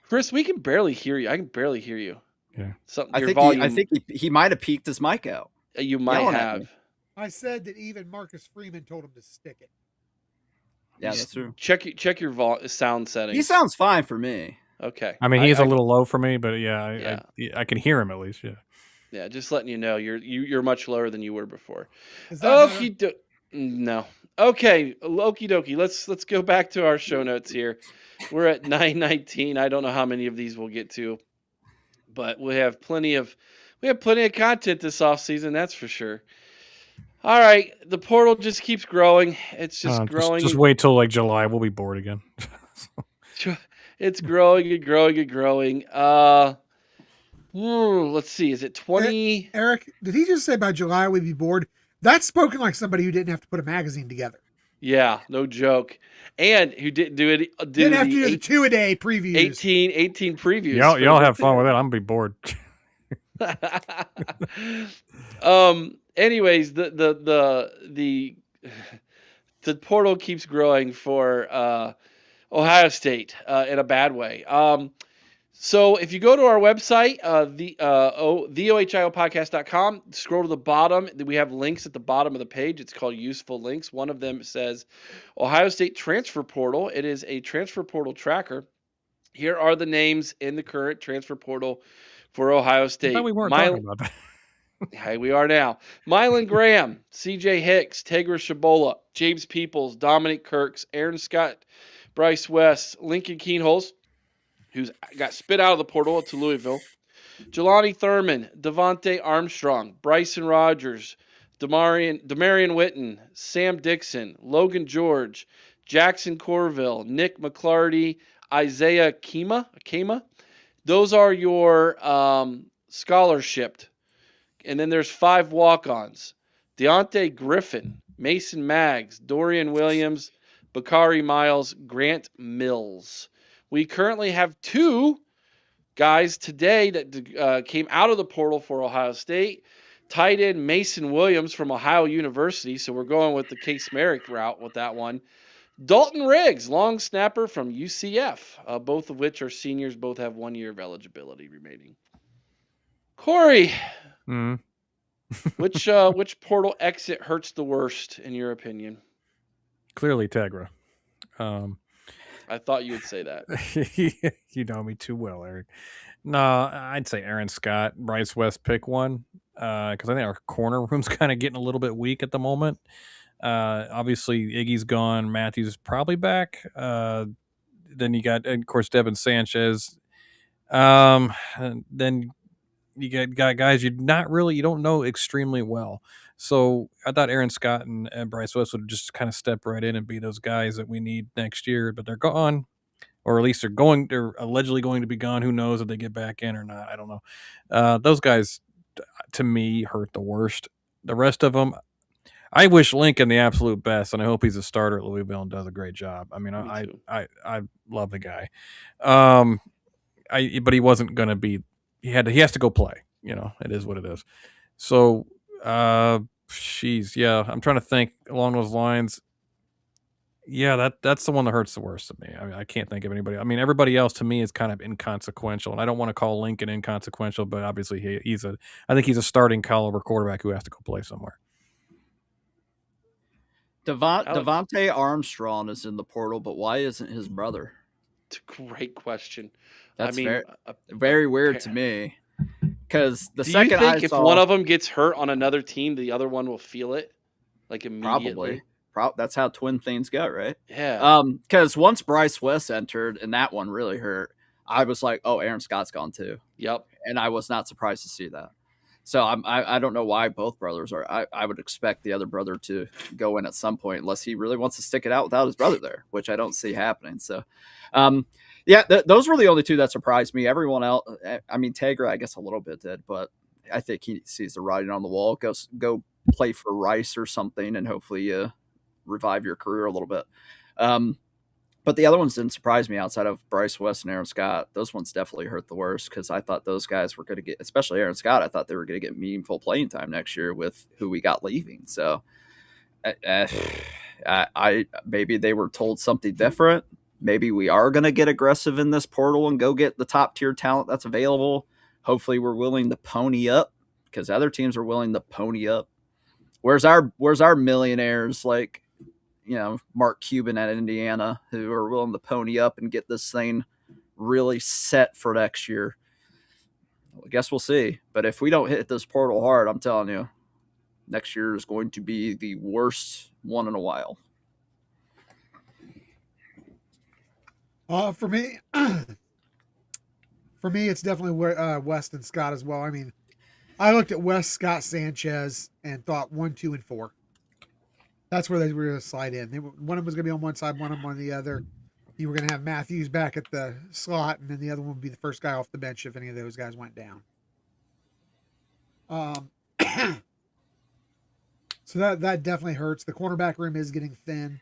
Chris, we can barely hear you. I can barely hear you. Yeah. I think he might have peaked his mic out. You might have. I said that even Marcus Freeman told him to stick it. Yeah, that's true. Check your sound settings. He sounds fine for me. Okay. I mean, he's a little low for me, but I can hear him at least. Yeah. Yeah, just letting you know, you're much lower than you were before. No. Okay, okie dokie. Let's go back to our show notes here. We're at 9:19. I don't know how many of these we'll get to, but we have plenty of content this off season. That's for sure. All right, the portal just keeps growing. It's just growing. Just wait till like July. We'll be bored again. It's growing and growing and growing. Let's see. Is it 20? Eric, did he just say by July we'd be bored? That's spoken like somebody who didn't have to put a magazine together. Yeah, no joke. And who didn't do it? Didn't have to do the 2-a-day previews. 18 previews. Y'all have fun with it. I'm gonna be bored. Anyways, the portal keeps growing for Ohio State in a bad way. So if you go to our website, theohiopodcast.com, scroll to the bottom, we have links at the bottom of the page. It's called Useful Links. One of them says Ohio State Transfer Portal. It is a transfer portal tracker. Here are the names in the current transfer portal for Ohio State. I thought we weren't talking about that. Hey, we are now. Mylan Graham, C.J. Hicks, Tegra Shabola, James Peoples, Dominic Kirks, Aaron Scott, Bryce West, Lincoln Keenholz, who's got spit out of the portal to Louisville, Jelani Thurman, Devontae Armstrong, Bryson Rogers, Demarion Witten, Sam Dixon, Logan George, Jackson Corville, Nick McClarty, Isaiah Kema. Those are your scholarshiped. And then there's 5 walk-ons. Deontay Griffin, Mason Maggs, Dorian Williams, Bakari Miles, Grant Mills. We currently have 2 guys today that came out of the portal for Ohio State. Tight end Mason Williams from Ohio University, so we're going with the Case Merrick route with that one. Dalton Riggs, long snapper from UCF, both of which are seniors, both have 1 year of eligibility remaining. Corey, which portal exit hurts the worst in your opinion? Clearly Tegra. I thought you would say that. You know me too well, Eric. No, I'd say Aaron Scott, Bryce West, pick one. Because I think our corner room's kind of getting a little bit weak at the moment. Obviously, Iggy's gone. Matthews is probably back. Then you got, of course, Devin Sanchez. Then you got guys you don't know extremely well. So I thought Aaron Scott and Bryce West would just kind of step right in and be those guys that we need next year, but they're gone, or at least they're allegedly going to be gone. Who knows if they get back in or not? I don't know. Those guys, to me, hurt the worst. The rest of them, I wish Lincoln the absolute best, and I hope he's a starter at Louisville and does a great job. I mean, I love the guy. But he wasn't going to be. He has to go play. You know, it is what it is. So, I'm trying to think along those lines. Yeah, that's the one that hurts the worst to me. I mean, I can't think of anybody. I mean, everybody else to me is kind of inconsequential, and I don't want to call Lincoln inconsequential, but obviously I think he's a starting caliber quarterback who has to go play somewhere. Devontae Armstrong is in the portal, but why isn't his brother? It's a great question. That's very weird to me. Because the Do you second think I if saw, one of them gets hurt on another team, the other one will feel it like immediately? probably that's how twin things go, right? Yeah. Because once Bryce West entered and that one really hurt, I was like, oh, Aaron Scott's gone too, Yep. and I was not surprised to see that. So I don't know why both brothers are. I would expect the other brother to go in at some point, unless he really wants to stick it out without his brother there, which I don't see happening. So, yeah, those were the only two that surprised me. Everyone else, I mean, Tagra, I guess a little bit did, but I think he sees the writing on the wall. Go play for Rice or something, and hopefully revive your career a little bit. But the other ones didn't surprise me outside of Bryce West and Aaron Scott. Those ones definitely hurt the worst because I thought those guys were going to get, especially Aaron Scott, I thought they were going to get meaningful playing time next year with who we got leaving. So I maybe they were told something different. Maybe we are going to get aggressive in this portal and go get the top tier talent that's available. Hopefully we're willing to pony up because other teams are willing to pony up. Where's our millionaires like, Mark Cuban at Indiana, who are willing to pony up and get this thing really set for next year? I guess we'll see. But if we don't hit this portal hard, I'm telling you, next year is going to be the worst one in a while. For me, it's definitely West and Scott as well. I mean, I looked at West, Scott, Sanchez, and thought 1, 2, and 4. That's where they were going to slide in. One of them was going to be on one side, one of them on the other. You were going to have Matthews back at the slot, and then the other one would be the first guy off the bench if any of those guys went down. So that definitely hurts. The cornerback room is getting thin.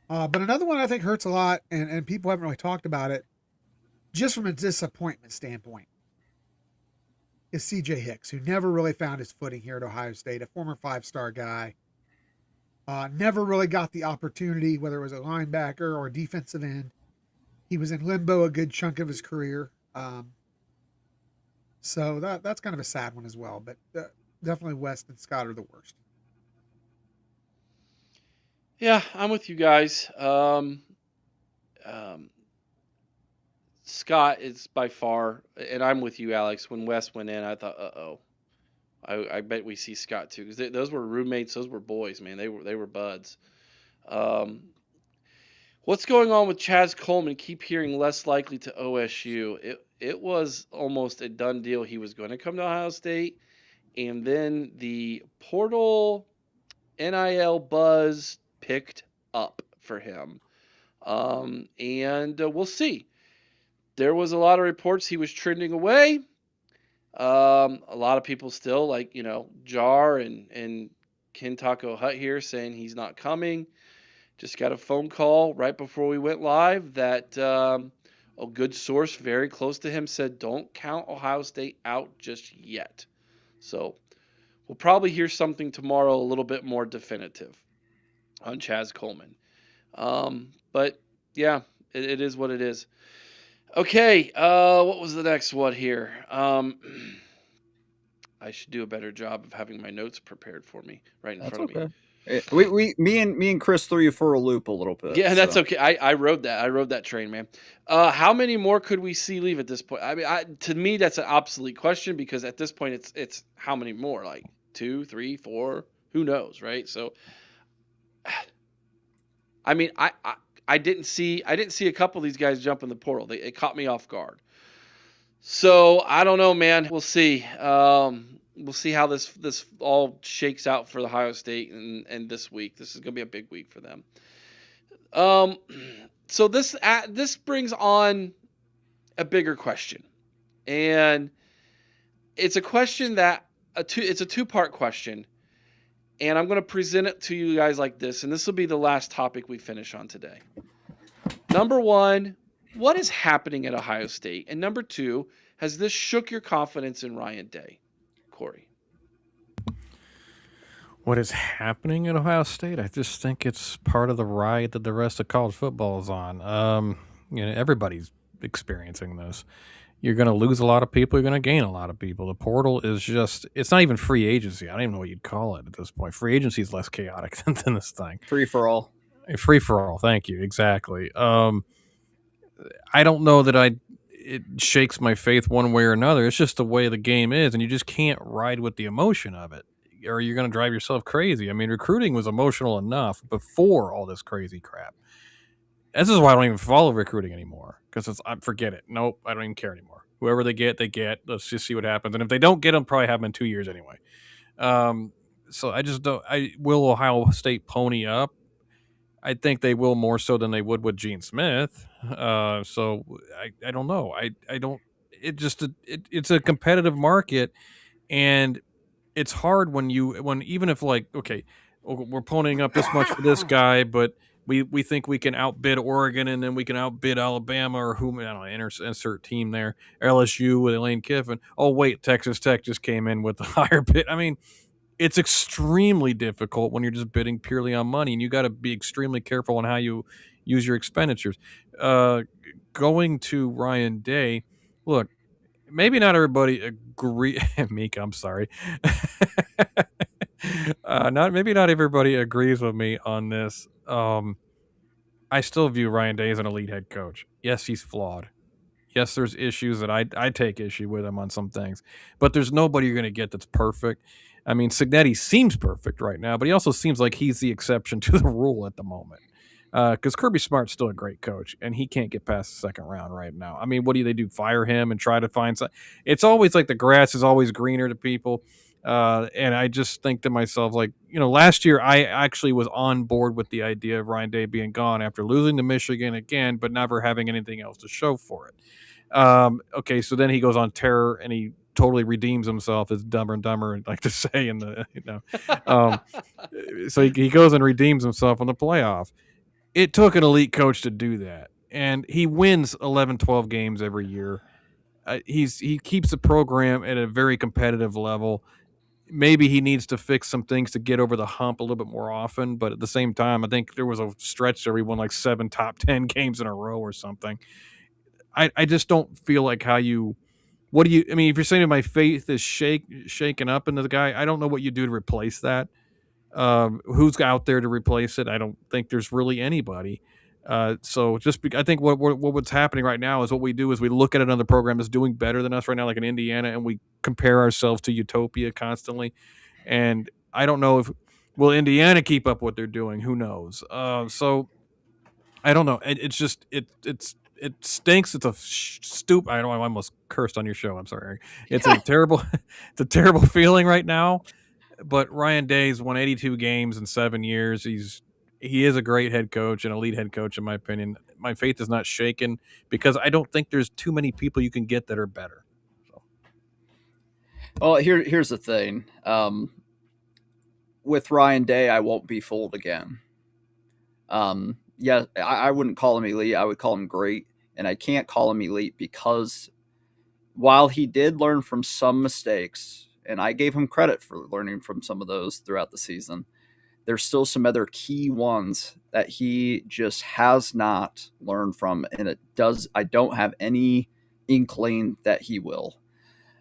But another one I think hurts a lot, and people haven't really talked about it, just from a disappointment standpoint, is C.J. Hicks, who never really found his footing here at Ohio State, a former 5-star guy. Never really got the opportunity, whether it was a linebacker or a defensive end. He was in limbo a good chunk of his career. So that's kind of a sad one as well. But definitely West and Scott are the worst. Yeah, I'm with you guys. Scott is by far, and I'm with you, Alex. When West went in, I thought, uh-oh. I bet we see Scott too, because those were roommates. Those were boys, man. They were buds. What's going on with Chaz Coleman? Keep hearing less likely to OSU. It was almost a done deal. He was going to come to Ohio State, and then the portal NIL buzz picked up for him, and we'll see. There was a lot of reports he was trending away. A lot of people still, like, Jar and Ken Taco Hut here saying he's not coming. Just got a phone call right before we went live that a good source very close to him said don't count Ohio State out just yet. So we'll probably hear something tomorrow a little bit more definitive on Chaz Coleman. But yeah, it is what it is. Okay, what was the next one here? I should do a better job of having my notes prepared for me right in front of me. Me and Chris threw you for a loop a little bit. Yeah, that's okay. I rode that. I rode that train, man. How many more could we see leave at this point? I mean, to me, that's an obsolete question because at this point, it's how many more? Like 2, 3, 4? Who knows, right? So, I mean, I didn't see a couple of these guys jump in the portal. It caught me off guard. So I don't know, man. We'll see. We'll see how this all shakes out for Ohio State and this week. This is going to be a big week for them. So this brings on a bigger question, and it's a question it's a two-part question, and I'm going to present it to you guys like this, and this will be the last topic we finish on today. Number one, what is happening at Ohio State? And number two, has this shook your confidence in Ryan Day? Corey. What is happening at Ohio State? I just think it's part of the ride that the rest of college football is on. Everybody's experiencing this. You're going to lose a lot of people. You're going to gain a lot of people. The portal is it's not even free agency. I don't even know what you'd call it at this point. Free agency is less chaotic than this thing. Free for all. Free for all. Thank you. Exactly. I don't know that it shakes my faith one way or another. It's just the way the game is, and you just can't ride with the emotion of it, or you're going to drive yourself crazy. I mean, recruiting was emotional enough before all this crazy crap. This is why I don't even follow recruiting anymore, because I forget it. Nope, I don't even care anymore. Whoever they get, they get. Let's just see what happens. And if they don't get them, probably have them in 2 years anyway. So I just don't. Will Ohio State pony up? I think they will more so than they would with Gene Smith. So I don't know. I don't. It's a competitive market, and it's hard when even if, like, okay, we're ponying up this much for this guy, but we think we can outbid Oregon, and then we can outbid Alabama, or whom, I don't know, insert team there, LSU with Lane Kiffin. Oh wait, Texas Tech just came in with a higher bid. I mean, it's extremely difficult when you're just bidding purely on money, and you got to be extremely careful on how you use your expenditures. Going to Ryan Day, look, maybe not everybody agree. Meek, I'm sorry. Not everybody agrees with me on this. I still view Ryan Day as an elite head coach. Yes, he's flawed. Yes, there's issues that I take issue with him on some things, but there's nobody you're going to get that's perfect. I mean, Signetti seems perfect right now, but he also seems like he's the exception to the rule at the moment. Because Kirby Smart's still a great coach, and he can't get past the second round right now. I mean, what do they do? Fire him and try to find some? It's always like the grass is always greener to people. And I just think to myself, like, last year I actually was on board with the idea of Ryan Day being gone after losing to Michigan again, but never having anything else to show for it. Okay, so then he goes on terror and he totally redeems himself, as Dumber and Dumber like to say in the so he goes and redeems himself in the playoff. It took an elite coach to do that, and he wins 11, 12 games every year. He keeps the program at a very competitive level. Maybe he needs to fix some things to get over the hump a little bit more often, but at the same time, I think there was a stretch where he won like 7 top 10 games in a row or something. I just don't feel like I mean, if you're saying my faith is shaken up into the guy, I don't know what you do to replace that. Who's out there to replace it? I don't think there's really anybody. So I think what's happening right now is what we do is we look at another program that's doing better than us right now, like in Indiana, and we compare ourselves to Utopia constantly. And I don't know will Indiana keep up what they're doing? Who knows? So I don't know. It's just it stinks. It's a stupid. I almost cursed on your show. I'm sorry. It's a terrible feeling right now. But Ryan Day's won 82 games in 7 years. He is a great head coach, an elite head coach, in my opinion. My faith is not shaken because I don't think there's too many people you can get that are better. So. Well, here's the thing. With Ryan Day, I won't be fooled again. Yeah, I wouldn't call him elite. I would call him great. And I can't call him elite because while he did learn from some mistakes, and I gave him credit for learning from some of those throughout the season, there's still some other key ones that he just has not learned from. And I don't have any inkling that he will.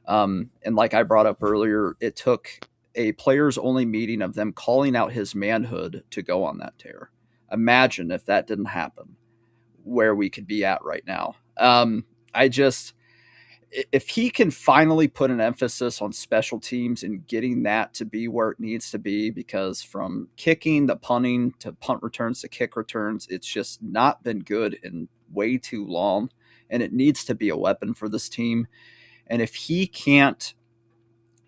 And like I brought up earlier, it took a players only meeting of them calling out his manhood to go on that tear. Imagine if that didn't happen, where we could be at right now. If he can finally put an emphasis on special teams and getting that to be where it needs to be, because from kicking to punting to punt returns to kick returns, it's just not been good in way too long, and it needs to be a weapon for this team. And if he can't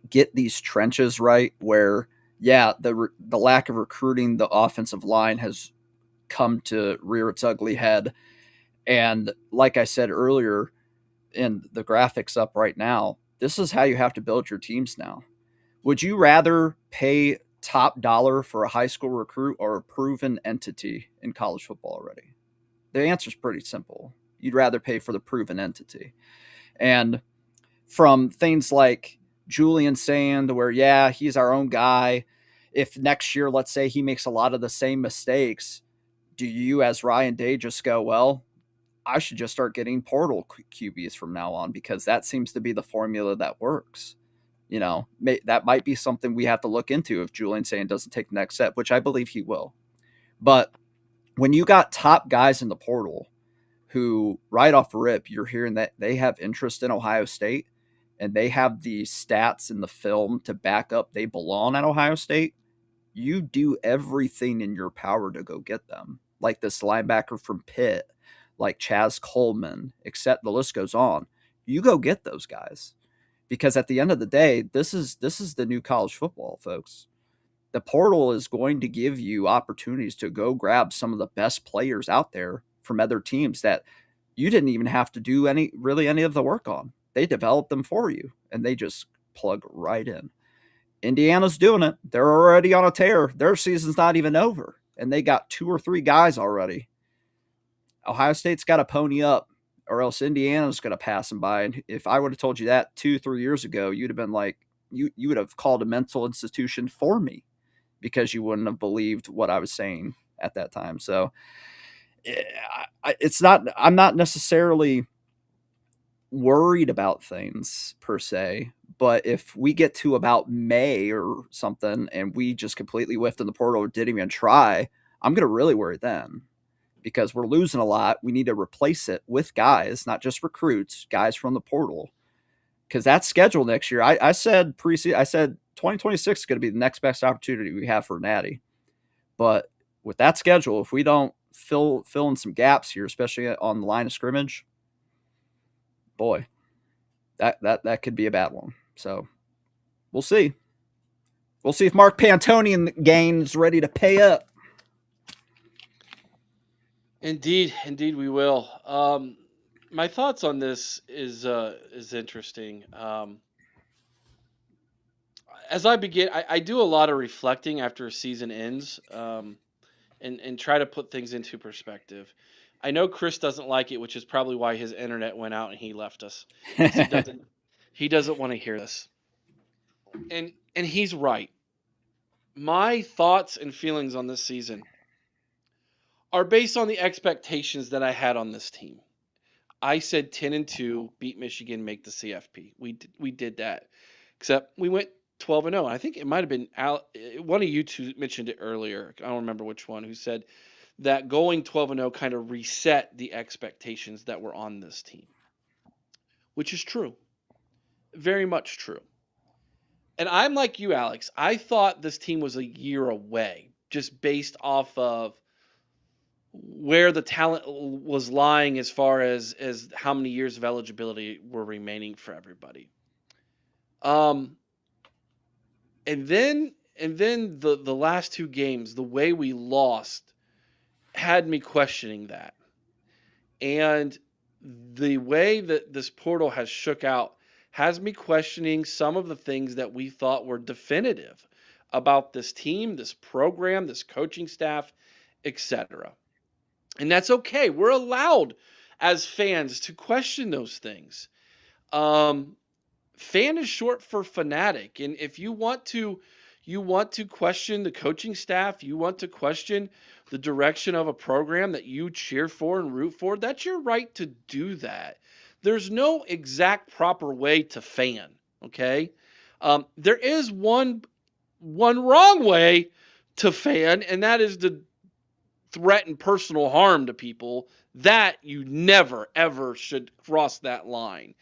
get these trenches right, where, yeah, the lack of recruiting, the offensive line has come to rear its ugly head. And like I said earlier, in the graphics up right now, this is how you have to build your teams now. Would you rather pay top dollar for a high school recruit or a proven entity in college football already? The answer is pretty simple. You'd rather pay for the proven entity. And from things like Julian Sand, where, yeah, he's our own guy. If next year, let's say he makes a lot of the same mistakes, do you, as Ryan Day, just go, well, I should just start getting portal QBs from now on, because that seems to be the formula that works. That might be something we have to look into if Julian Sand doesn't take the next step, which I believe he will. But when you got top guys in the portal who right off rip, you're hearing that they have interest in Ohio State and they have the stats and the film to back up they belong at Ohio State, you do everything in your power to go get them. Like this linebacker from Pitt, like Chaz Coleman, except the list goes on. You go get those guys. Because at the end of the day, this is the new college football, folks. The portal is going to give you opportunities to go grab some of the best players out there from other teams that you didn't even have to do any of the work on. They developed them for you, and they just plug right in. Indiana's doing it. They're already on a tear. Their season's not even over, and they got 2 or 3 guys already. Ohio State's got to pony up, or else Indiana's going to pass them by. And if I would have told you that 2-3 years ago, you'd have been like, you would have called a mental institution for me because you wouldn't have believed what I was saying at that time. So I'm not necessarily worried about things per se, but if we get to about May or something and we just completely whiffed in the portal or didn't even try, I'm going to really worry then because we're losing a lot. We need to replace it with guys, not just recruits, guys from the portal. Because that schedule next year, I said 2026 is going to be the next best opportunity we have for Natty. But with that schedule, if we don't fill in some gaps here, especially on the line of scrimmage, boy, that could be a bad one. So we'll see. We'll see if Mark Pantoni and the gang is ready to pay up. Indeed, we will. My thoughts on this is interesting. As I begin, I do a lot of reflecting after a season ends, and try to put things into perspective. I know Chris doesn't like it, which is probably why his internet went out and he left us. He doesn't want to hear this, and he's right. My thoughts and feelings on this season are based on the expectations that I had on this team. I said 10-2, beat Michigan, make the CFP. We did that, except we went 12-0. I think it might have been one of you two mentioned it earlier. I don't remember which one who said that going 12-0 kind of reset the expectations that were on this team, which is true, very much true. And I'm like you, Alex. I thought this team was a year away, just based off of where the talent was lying as far as how many years of eligibility were remaining for everybody. And then the last 2 games, the way we lost had me questioning that. And the way that this portal has shook out has me questioning some of the things that we thought were definitive about this team, this program, this coaching staff, etc. And that's okay. We're allowed as fans to question those things. Fan is short for fanatic. And if you want to question the coaching staff, you want to question the direction of a program that you cheer for and root for, that's your right to do that. There's no exact proper way to fan, okay? There is one wrong way to fan, and that is to threaten personal harm to people. That you never, ever should cross that line.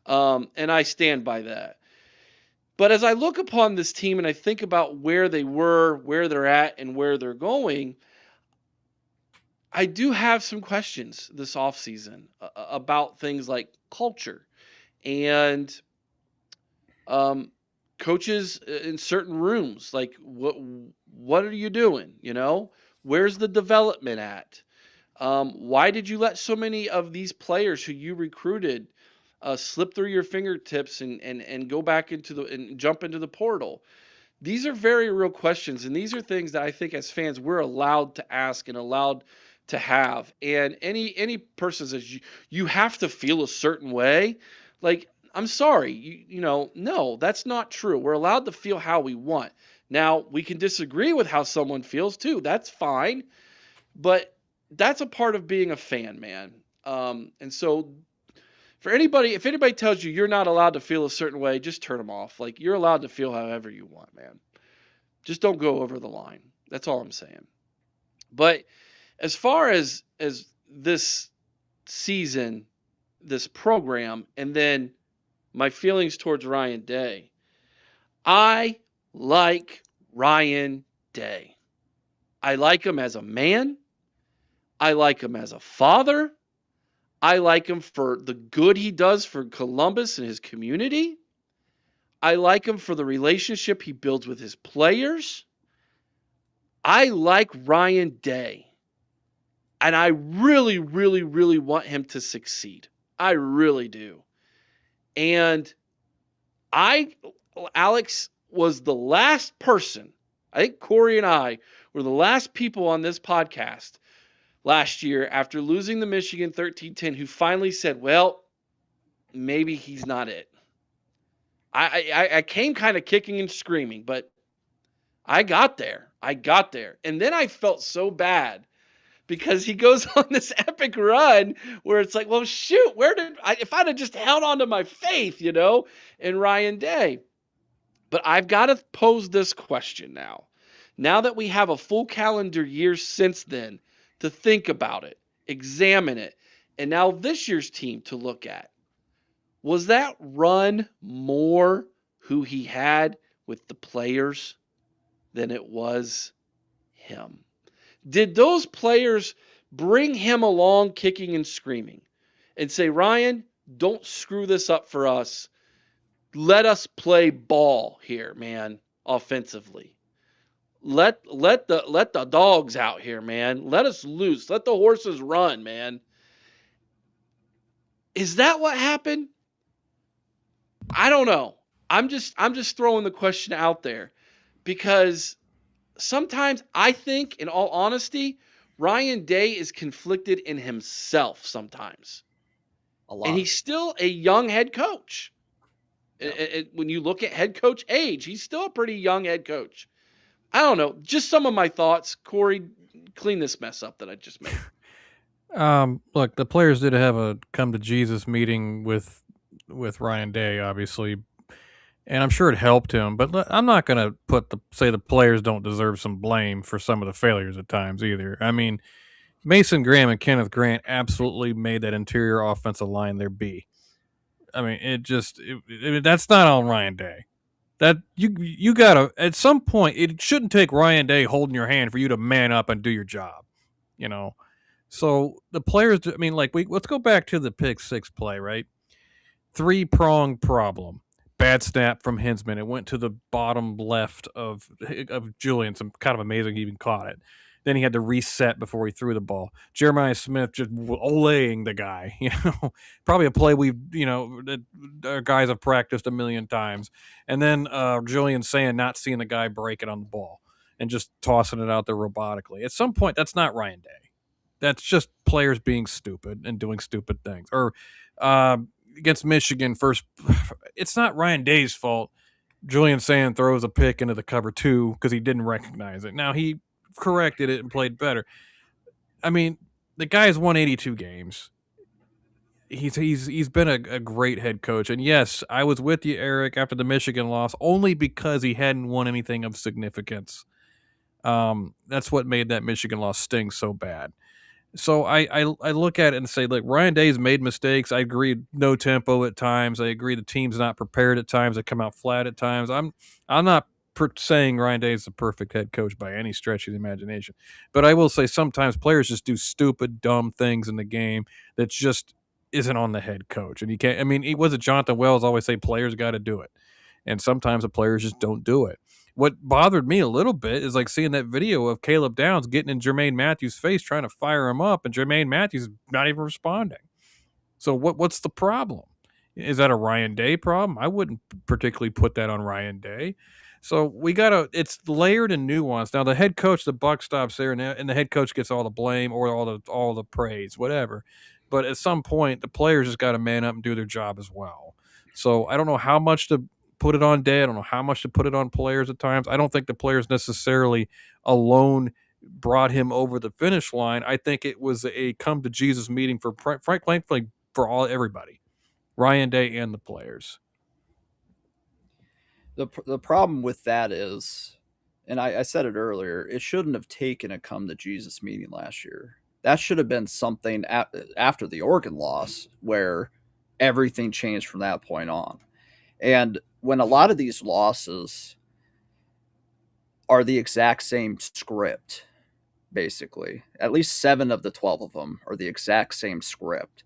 And I stand by that. But as I look upon this team and I think about where they were, where they're at, and where they're going, I do have some questions this offseason about things like culture and coaches in certain rooms. Like, what are you doing? You know, where's the development at? Why did you let so many of these players who you recruited slip through your fingertips and go back and jump into the portal? These are very real questions, and these are things that I think as fans we're allowed to ask and allowed to have. And any person says you have to feel a certain way, like, I'm sorry, you know, no, that's not true. We're allowed to feel how we want. Now, we can disagree with how someone feels too. That's fine, but that's a part of being a fan, man. And so for anybody, if anybody tells you you're not allowed to feel a certain way, just turn them off. Like, you're allowed to feel however you want, man. Just don't go over the line. That's all I'm saying. But as far as this season, this program, and then my feelings towards Ryan Day. I like Ryan Day. I like him as a man. I like him as a father. I like him for the good he does for Columbus and his community. I like him for the relationship he builds with his players. I like Ryan Day. And I really, really, really want him to succeed. I really do. And Alex was the last person, I think Corey and I were the last people on this podcast last year after losing the Michigan 13-10 who finally said, well, maybe he's not it. I came kind of kicking and screaming, but I got there. And then I felt so bad because he goes on this epic run where it's like, well, shoot, if I'd have just held on to my faith, in Ryan Day. But I've got to pose this question now. Now that we have a full calendar year since then to think about it, examine it, and now this year's team to look at. Was that run more who he had with the players than it was him? Did those players bring him along kicking and screaming and say, Ryan, don't screw this up for us. Let us play ball here, man, offensively. Let the dogs out here, man. Let us loose. Let the horses run, man. Is that what happened? I don't know. I'm just throwing the question out there because sometimes I think, in all honesty, Ryan Day is conflicted in himself sometimes. A lot. And he's still a young head coach. Yeah. When you look at head coach age, he's still a pretty young head coach. I don't know. Just some of my thoughts. Corey, clean this mess up that I just made. Look, the players did have a come to Jesus meeting with Ryan Day, obviously, and I'm sure it helped him. But I'm not going to say the players don't deserve some blame for some of the failures at times either. I mean, Mason Graham and Kenneth Grant absolutely made that interior offensive line their B. I mean, that's not on Ryan Day. That you gotta, at some point, it shouldn't take Ryan Day holding your hand for you to man up and do your job, So the players, I mean, let's go back to the pick six play, right? 3-pronged problem. Bad snap from Hinsman. It went to the bottom left of Julian. Some kind of amazing he even caught it. Then he had to reset before he threw the ball. Jeremiah Smith just olaying the guy. Probably a play that our guys have practiced a million times. And then Julian saying not seeing the guy break it on the ball and just tossing it out there robotically. At some point, that's not Ryan Day. That's just players being stupid and doing stupid things. Or against Michigan, it's not Ryan Day's fault. Julian Sand throws a pick into the cover 2 because he didn't recognize it. Now he corrected it and played better. I mean, the guy's won 82 games. He's been a great head coach. And yes, I was with you, Eric, after the Michigan loss, only because he hadn't won anything of significance. That's what made that Michigan loss sting so bad. So I look at it and say, look, Ryan Day's made mistakes. I agree, no tempo at times. I agree the team's not prepared at times. They come out flat at times. I'm not saying Ryan Day is the perfect head coach by any stretch of the imagination, but I will say sometimes players just do stupid, dumb things in the game that just isn't on the head coach. And you can't. I mean, Jonathan Wells always say players got to do it, and sometimes the players just don't do it. What bothered me a little bit is seeing that video of Caleb Downs getting in Jermaine Matthews' face trying to fire him up, and Jermaine Matthews not even responding. So what's the problem? Is that a Ryan Day problem? I wouldn't particularly put that on Ryan Day. So it's layered and nuanced. Now the head coach, the buck stops there, and the head coach gets all the blame or all the praise, whatever. But at some point, the players just got to man up and do their job as well. So I don't know how much to put it on Day. I don't know how much to put it on players at times. I don't think the players necessarily alone brought him over the finish line. I think it was a come to Jesus meeting for frankly for everybody, Ryan Day and the players. The problem with that is, and I said it earlier, it shouldn't have taken a come to Jesus meeting last year. That should have been something after the Oregon loss where everything changed from that point on. And when a lot of these losses are the exact same script, basically, at least 7 of the 12 of them are the exact same script.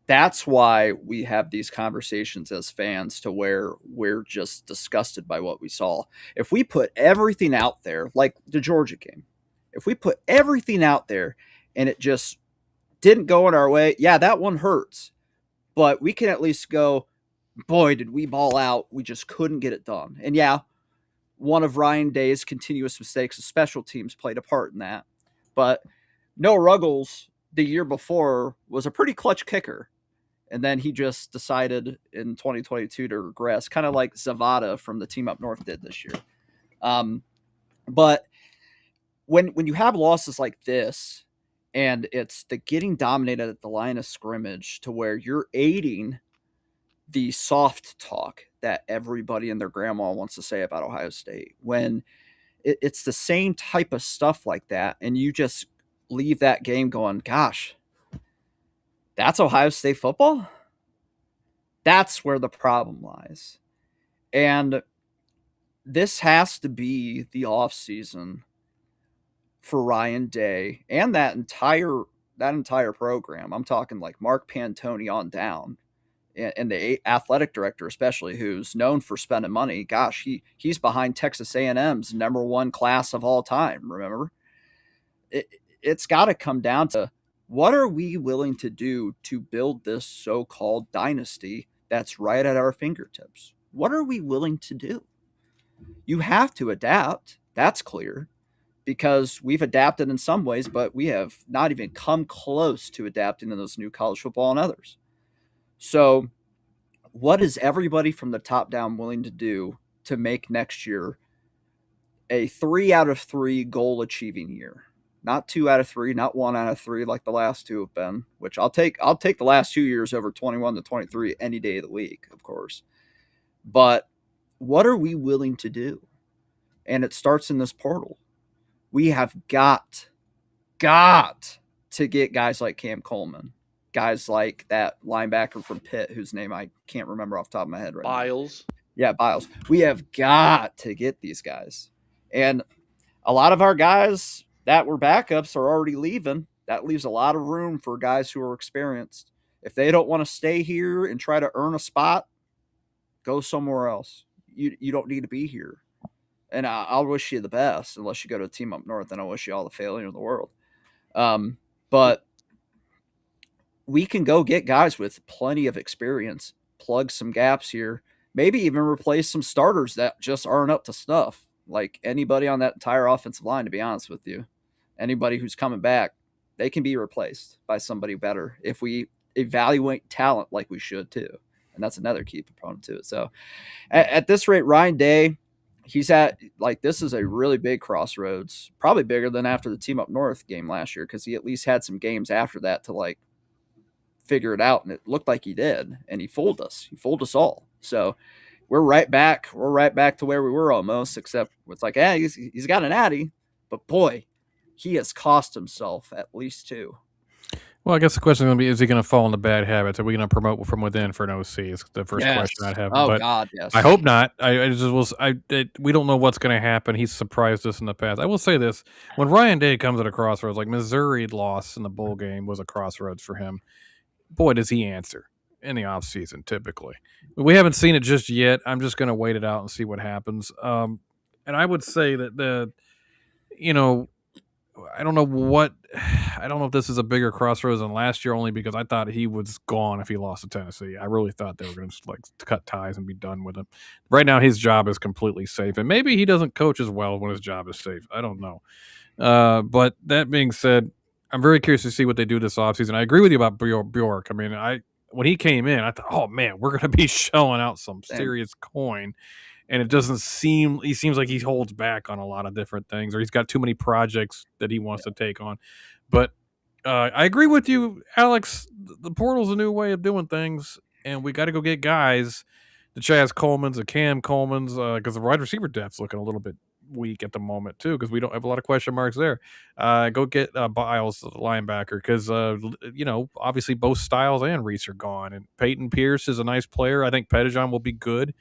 That's why we have these conversations as fans to where we're just disgusted by what we saw. If we put everything out there, like the Georgia game, if we put everything out there and it just didn't go in our way, yeah, that one hurts. But we can at least go, boy, did we ball out. We just couldn't get it done. And yeah, one of Ryan Day's continuous mistakes of special teams played a part in that. But Noah Ruggles the year before was a pretty clutch kicker. And then he just decided in 2022 to regress, kind of like Zavada from the team up north did this year. But when you have losses like this, and it's the getting dominated at the line of scrimmage to where you're aiding the soft talk that everybody and their grandma wants to say about Ohio State, when it's the same type of stuff like that, and you just leave that game going, gosh, that's Ohio State football? That's where the problem lies. And this has to be the offseason for Ryan Day and that entire program. I'm talking like Mark Pantoni on down, and the athletic director especially, who's known for spending money. Gosh, he's behind Texas A&M's #1 class of all time, remember? It's got to come down to, what are we willing to do to build this so-called dynasty that's right at our fingertips? What are we willing to do? You have to adapt. That's clear, because we've adapted in some ways, but we have not even come close to adapting to those new college football and others. So what is everybody from the top down willing to do to make next year a 3 out of 3 goal achieving year? Not 2 out of 3, not 1 out of 3 like the last 2 have been, which I'll take the last 2 years over 21 to 23 any day of the week, of course. But what are we willing to do? And it starts in this portal. We have got to get guys like Cam Coleman, guys like that linebacker from Pitt, whose name I can't remember off the top of my head right Biles. now. Yeah, Biles. We have got to get these guys. And a lot of our guys that were backups are already leaving. That leaves a lot of room for guys who are experienced. If they don't want to stay here and try to earn a spot, go somewhere else. You don't need to be here. And I'll wish you the best, unless you go to a team up north, and I wish you all the failure in the world. But we can go get guys with plenty of experience, plug some gaps here, maybe even replace some starters that just aren't up to snuff. Like anybody on that entire offensive line, to be honest with you, anybody who's coming back, they can be replaced by somebody better if we evaluate talent like we should too. And that's another key component to it. So at this rate, Ryan Day, he's at, like, this is a really big crossroads, probably bigger than after the team up north game last year, because he at least had some games after that to like figure it out, and it looked like he did, and he fooled us all. So we're right back to where we were almost, except it's like, he's got an Addy, but boy, he has cost himself at least 2. Well, I guess the question is going to be, is he going to fall into bad habits? Are we going to promote from within for an OC? Is the first question I'd have. Oh, but God, yes. I hope not. We don't know what's going to happen. He's surprised us in the past. I will say this. When Ryan Day comes at a crossroads, like Missouri loss in the bowl game was a crossroads for him, boy, does he answer in the offseason typically. We haven't seen it just yet. I'm just going to wait it out and see what happens. And I would say that I don't know if this is a bigger crossroads than last year, only because I thought he was gone if he lost to Tennessee. I really thought they were going to just like cut ties and be done with him. Right now, his job is completely safe, and maybe he doesn't coach as well when his job is safe. I don't know. But that being said, I'm very curious to see what they do this offseason. I agree with you about Bjork. I mean, when he came in, I thought, oh man, we're going to be shelling out some serious coin. And it doesn't seem, he seems like he holds back on a lot of different things, or he's got too many projects that he wants to take on. But I agree with you, Alex. The portal's a new way of doing things, and we got to go get guys, the Chaz Colemans, the Cam Colemans, because the wide receiver depth's looking a little bit weak at the moment too, because we don't have a lot of question marks there. Go get Biles, the linebacker, because obviously both Styles and Reese are gone, and Peyton Pierce is a nice player. I think Pettijohn will be good,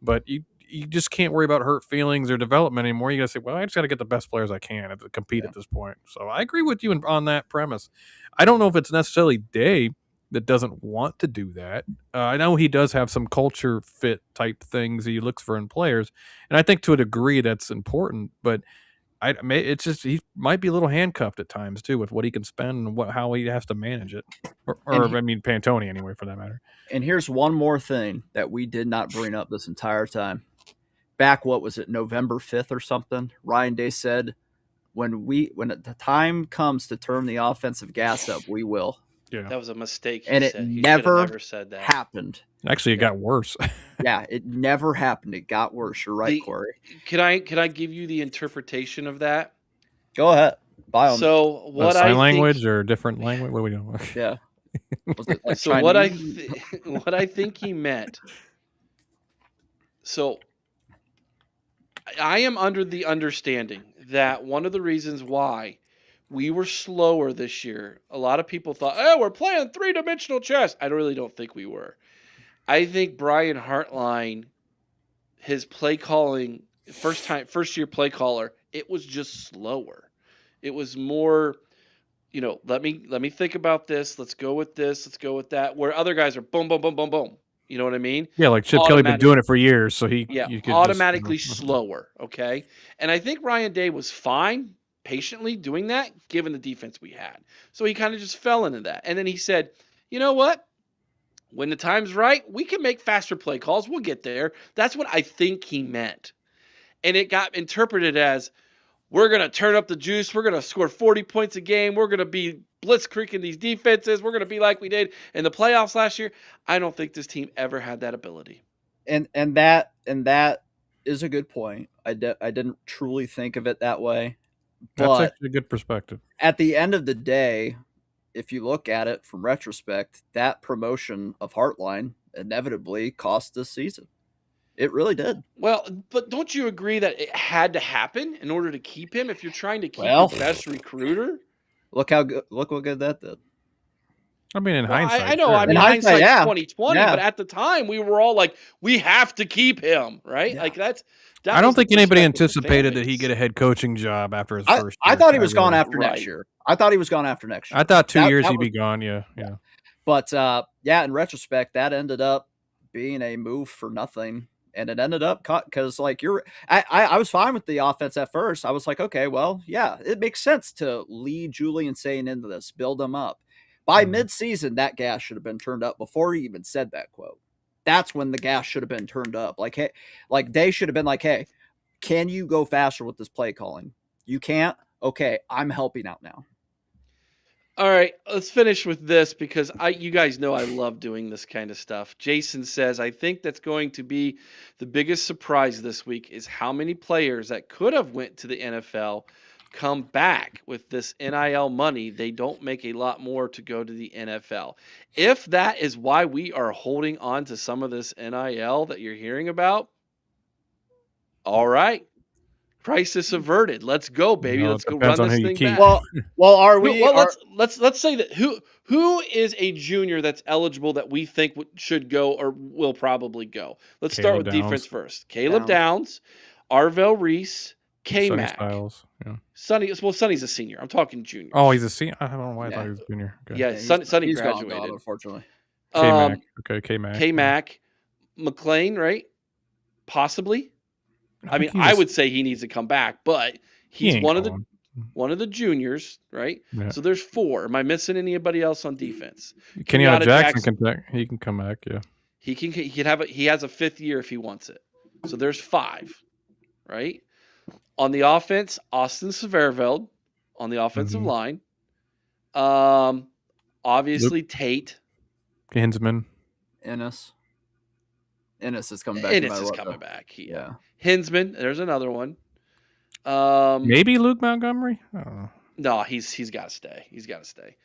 but you just can't worry about hurt feelings or development anymore. You got to say, well, I just got to get the best players I can to compete at this point. So I agree with you on that premise. I don't know if it's necessarily Day that doesn't want to do that. I know he does have some culture fit type things he looks for in players, and I think to a degree that's important. But it's just he might be a little handcuffed at times too with what he can spend and how he has to manage it, or Pantoni anyway for that matter. And here's one more thing that we did not bring up this entire time. Back, what was it, November 5th or something? Ryan Day said, when the time comes to turn the offensive gas up, we will. Yeah, that was a mistake. And it never said that. happened. Actually, it got worse. Yeah, it never happened. It got worse. You're right, Corey. Can I give you the interpretation of that? Go ahead. So what sign I language think, or different language? What are we doing? Yeah. Was it like so Chinese? what I think he meant. So I am under the understanding that one of the reasons why we were slower this year, a lot of people thought, oh, we're playing three-dimensional chess. I really don't think we were. I think Brian Hartline, his play calling, first year play caller, it was just slower. It was more, let me think about this. Let's go with this. Let's go with that. Where other guys are boom, boom, boom, boom, boom. You know what I mean? Yeah, like Chip Kelly been doing it for years, so you could automatically slower. Okay, and I think Ryan Day was fine, patiently doing that, given the defense we had. So he kind of just fell into that, and then he said, "You know what? When the time's right, we can make faster play calls. We'll get there." That's what I think he meant, and it got interpreted as, "We're gonna turn up the juice. We're gonna score 40 points a game. We're gonna be blitzkrieging these defenses. We're going to be like we did in the playoffs last year." I don't think this team ever had that ability. And that is a good point. I didn't truly think of it that way. But that's actually a good perspective. At the end of the day, if you look at it from retrospect, that promotion of Hartline inevitably cost this season. It really did. Well, but don't you agree that it had to happen in order to keep him if you're trying to keep your best recruiter? Look what good that did. I mean, in hindsight. I know. Sure. I mean, hindsight's 2020, but at the time we were all like, we have to keep him, right? Yeah. Like that I don't think anybody anticipated that he'd get a head coaching job after his first year. I thought he was gone after next year. I thought he was gone after next year. I thought 2 years he'd be gone. Yeah. But in retrospect, that ended up being a move for nothing. And it ended up because, like, I was fine with the offense at first. I was like, okay, well, yeah, it makes sense to lead Julian Sayin into this, build him up. By mid-season, that gas should have been turned up before he even said that quote. That's when the gas should have been turned up. Like, hey, like they should have been like, hey, can you go faster with this play calling? You can't? Okay, I'm helping out now. All right, let's finish with this because you guys know I love doing this kind of stuff. Jason says, I think that's going to be the biggest surprise this week is how many players that could have went to the NFL come back with this NIL money. They don't make a lot more to go to the NFL. If that is why we are holding on to some of this NIL that you're hearing about, all right. Crisis averted. Let's go, baby. Let's go run this thing back. Well, are we? Let's say that who is a junior that's eligible that we think should go or will probably go. Let's start with defense first. Caleb Downs, Arvell Reese, K-Mac. Sonny's a senior. I'm talking junior. Oh, he's a senior. I don't know why I thought he was a junior. Okay. Yeah, Sonny graduated. Gone, unfortunately. K-Mac. Okay, K-Mac. K-Mac. McLean, right? Possibly. I mean, I would say he needs to come back, but he's one of the juniors, right? Yeah. So there's 4. Am I missing anybody else on defense? Kenyatta Jackson he can come back, yeah. He has a 5th year if he wants it. So there's 5, right? On the offense, Austin Severveld on the offensive line. Obviously Tate. Hinsman. Ennis is coming back. Ennis is coming back. Yeah. Hinsman, there's another one. Maybe Luke Montgomery? I don't know. No, he's got to stay. He's got to stay.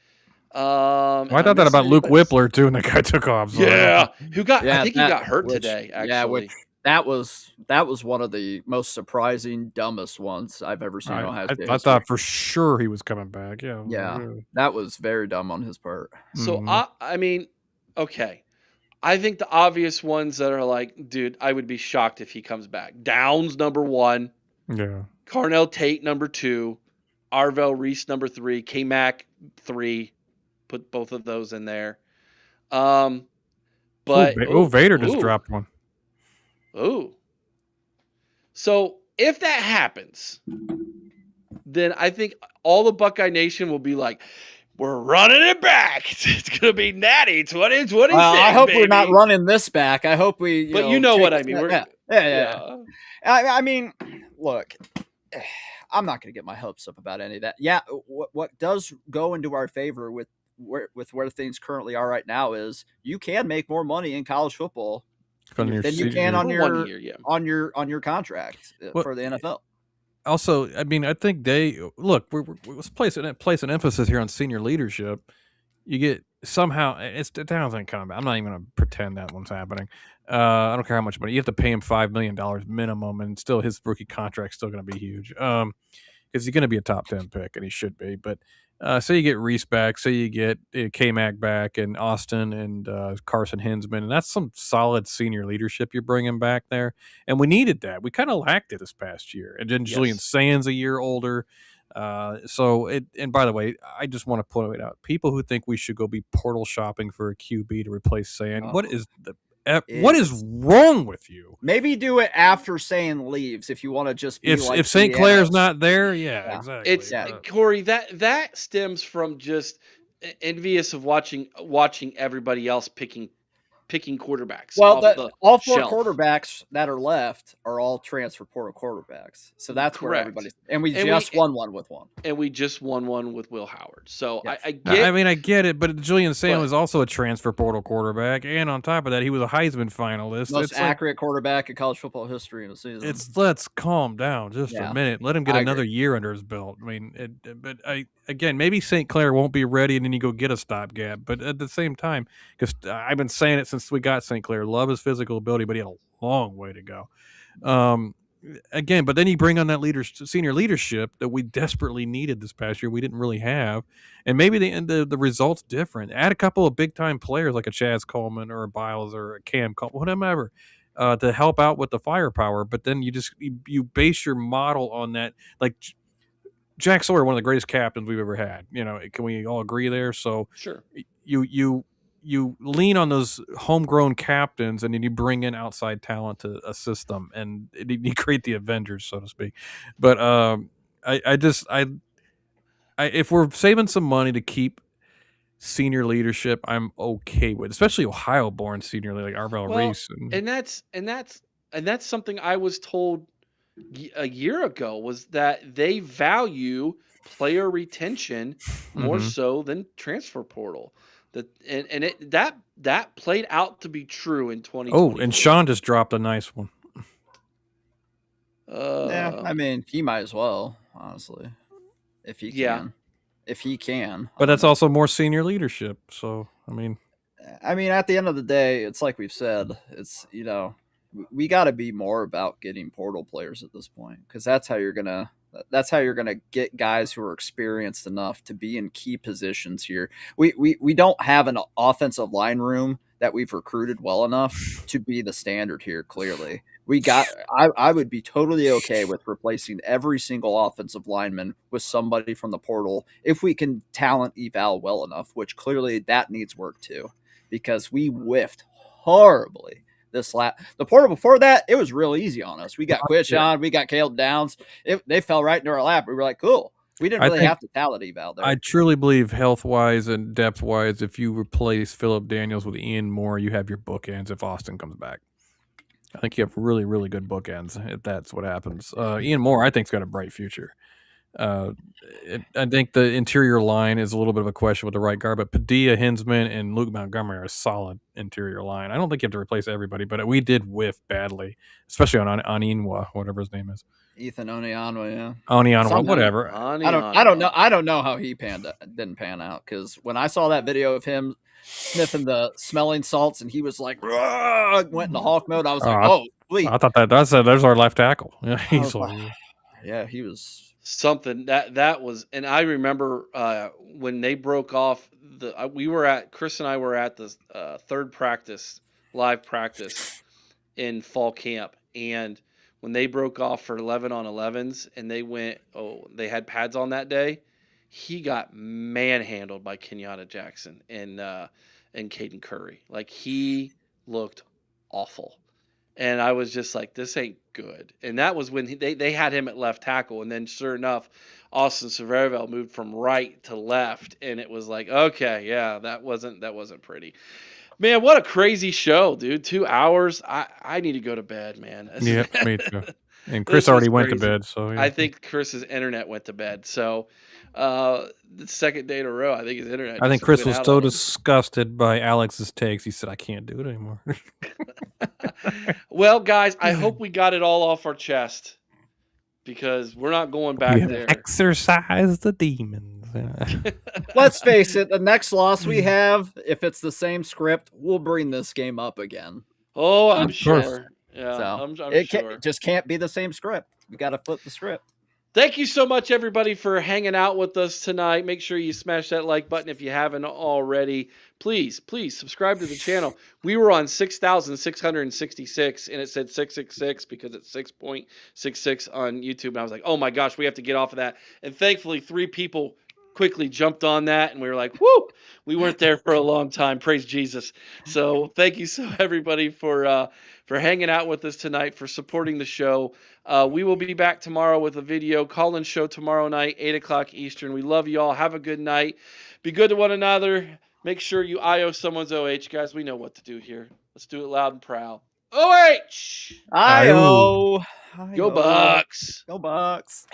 I thought that about Luke Whippler too, and the guy took off. So yeah, I think he got hurt today. Actually, That was one of the most surprising, dumbest ones I've ever seen in Ohio State I history. thought for sure he was coming back. Yeah. Yeah, that was very dumb on his part. So Mhm. I mean, okay. I think the obvious ones that are like, dude, I would be shocked if he comes back. Downs number 1, Yeah. Carnell Tate number 2, Arvell Reese number 3, K-Mac 3. Put both of those in there. But Vader just dropped one. Ooh. So if that happens, then I think all the Buckeye Nation will be like, we're running it back. It's gonna be natty 2026. I hope baby. we're not running this back. I hope we. But you know what I mean. Yeah. I mean, look, I'm not going to get my hopes up about any of that. Yeah, what does go into our favor with where things currently are right now is you can make more money in college football than you can on your 1 year, on your contract for the NFL. Also, I mean, I think let's place an emphasis here on senior leadership. You get somehow it doesn't come back. I'm not even going to pretend that one's happening. I don't care how much money you have to pay him $5 million minimum, and still his rookie contract's still going to be huge. Because he's going to be a top 10 pick, and he should be. But say you get Reese back, say you get K-Mac back, and Austin and Carson Hinsman, and that's some solid senior leadership you're bringing back there. And we needed that. We kind of lacked it this past year. And then Julian Sands a year older. And by the way, I just want to point out people who think we should go be portal shopping for a QB to replace Sand. What is wrong with you? Maybe do it after Sand leaves if you want to just be if St. Clair's not there. Yeah, exactly. It's Corey, that stems from just envious of watching everybody else picking quarterbacks. Well, all 4 quarterbacks that are left are all transfer portal quarterbacks. So that's where everybody's. And we just won one with one. And we just won one with Will Howard. So yes. I get it, but Julian Sand was also a transfer portal quarterback, and on top of that, he was a Heisman finalist. Most accurate quarterback in college football history in a season. Let's calm down just a minute. Let him get another year under his belt. I mean, maybe St. Clair won't be ready, and then you go get a stopgap. But at the same time, because I've been saying it since we got St. Clair, love his physical ability, but he had a long way to go. But then you bring on that senior leadership that we desperately needed this past year. We didn't really have, and maybe the results different. Add a couple of big time players like a Chaz Coleman or a Biles or a Cam Coleman, whatever, to help out with the firepower. But then you base your model on that, like. Jack Sawyer, one of the greatest captains we've ever had. Can we all agree there? So sure, you lean on those homegrown captains, and then you bring in outside talent to assist them, and you create the Avengers, so to speak. But if we're saving some money to keep senior leadership, I'm okay with, especially Ohio-born senior like Arvell Reese, and that's something I was told a year ago, was that they value player retention more so than transfer portal. That played out to be true in 2020. Oh, and Sean just dropped a nice one. Yeah, I mean, he might as well, honestly, if he can. But that's also more senior leadership. So, I mean, at the end of the day, it's like we've said, it's, we got to be more about getting portal players at this point, because that's how you're gonna get guys who are experienced enough to be in key positions here. We don't have an offensive line room that we've recruited well enough to be the standard here. Clearly, I would be totally okay with replacing every single offensive lineman with somebody from the portal if we can talent eval well enough, which clearly that needs work too, because we whiffed horribly. The portal before that, it was real easy on us. We got Quishon, we got Caleb Downs. They fell right into our lap. We were like, cool. We didn't really have to talent eval there. I truly believe health-wise and depth-wise, if you replace Phillip Daniels with Ian Moore, you have your bookends if Austin comes back. I think you have really, really good bookends if that's what happens. Ian Moore, I think, has got a bright future. I think the interior line is a little bit of a question with the right guard, but Padilla, Hinsman, and Luke Montgomery are a solid interior line. I don't think you have to replace everybody, but we did whiff badly, especially on Onyenwa, whatever his name is. Ethan Onyenwa, yeah. Onyenwa, whatever. I don't know how he didn't pan out, because when I saw that video of him sniffing the smelling salts and he was like, went into Hawk mode, I was like, Wait, I thought there's our left tackle. Yeah, he's yeah, he was. Something that was, and I remember when they broke off Chris and I were at the third live practice in fall camp, and when they broke off for 11 on 11s and they had pads on that day, he got manhandled by Kenyatta Jackson and Caden Curry. Like, he looked awful. And I was just like, this ain't good. And that was when they had him at left tackle. And then sure enough, Austin Severville moved from right to left. And it was like, okay, yeah, that wasn't pretty. Man, what a crazy show, dude. 2 hours. I need to go to bed, man. Yeah, me too. And Chris already went to bed, so yeah. I think Chris's internet went to bed. So the second day in a row, I think his internet. I think Chris was so disgusted by Alex's takes, he said, "I can't do it anymore." Well, guys, I hope we got it all off our chest because we're not going back there. Exercise the demons. Let's face it, the next loss we have, if it's the same script, we'll bring this game up again. Oh, I'm sure. Yeah, so I'm sure. It just can't be the same script. We got to flip the script. Thank you so much, everybody, for hanging out with us tonight. Make sure you smash that like button if you haven't already. Please subscribe to the channel. We were on 6,666, and it said 666 because it's 6.66 on YouTube. And I was like, oh, my gosh, we have to get off of that. And thankfully, 3 people quickly jumped on that, and we were like, whoo, we weren't there for a long time. Praise Jesus. So thank you so everybody for hanging out with us tonight, for supporting the show. We will be back tomorrow with a video call-in show tomorrow night, 8 o'clock Eastern. We love you all. Have a good night. Be good to one another. Make sure you IO someone's OH. Guys, we know what to do here. Let's do it loud and proud. OH! IO! Go Bucks! Go Bucks!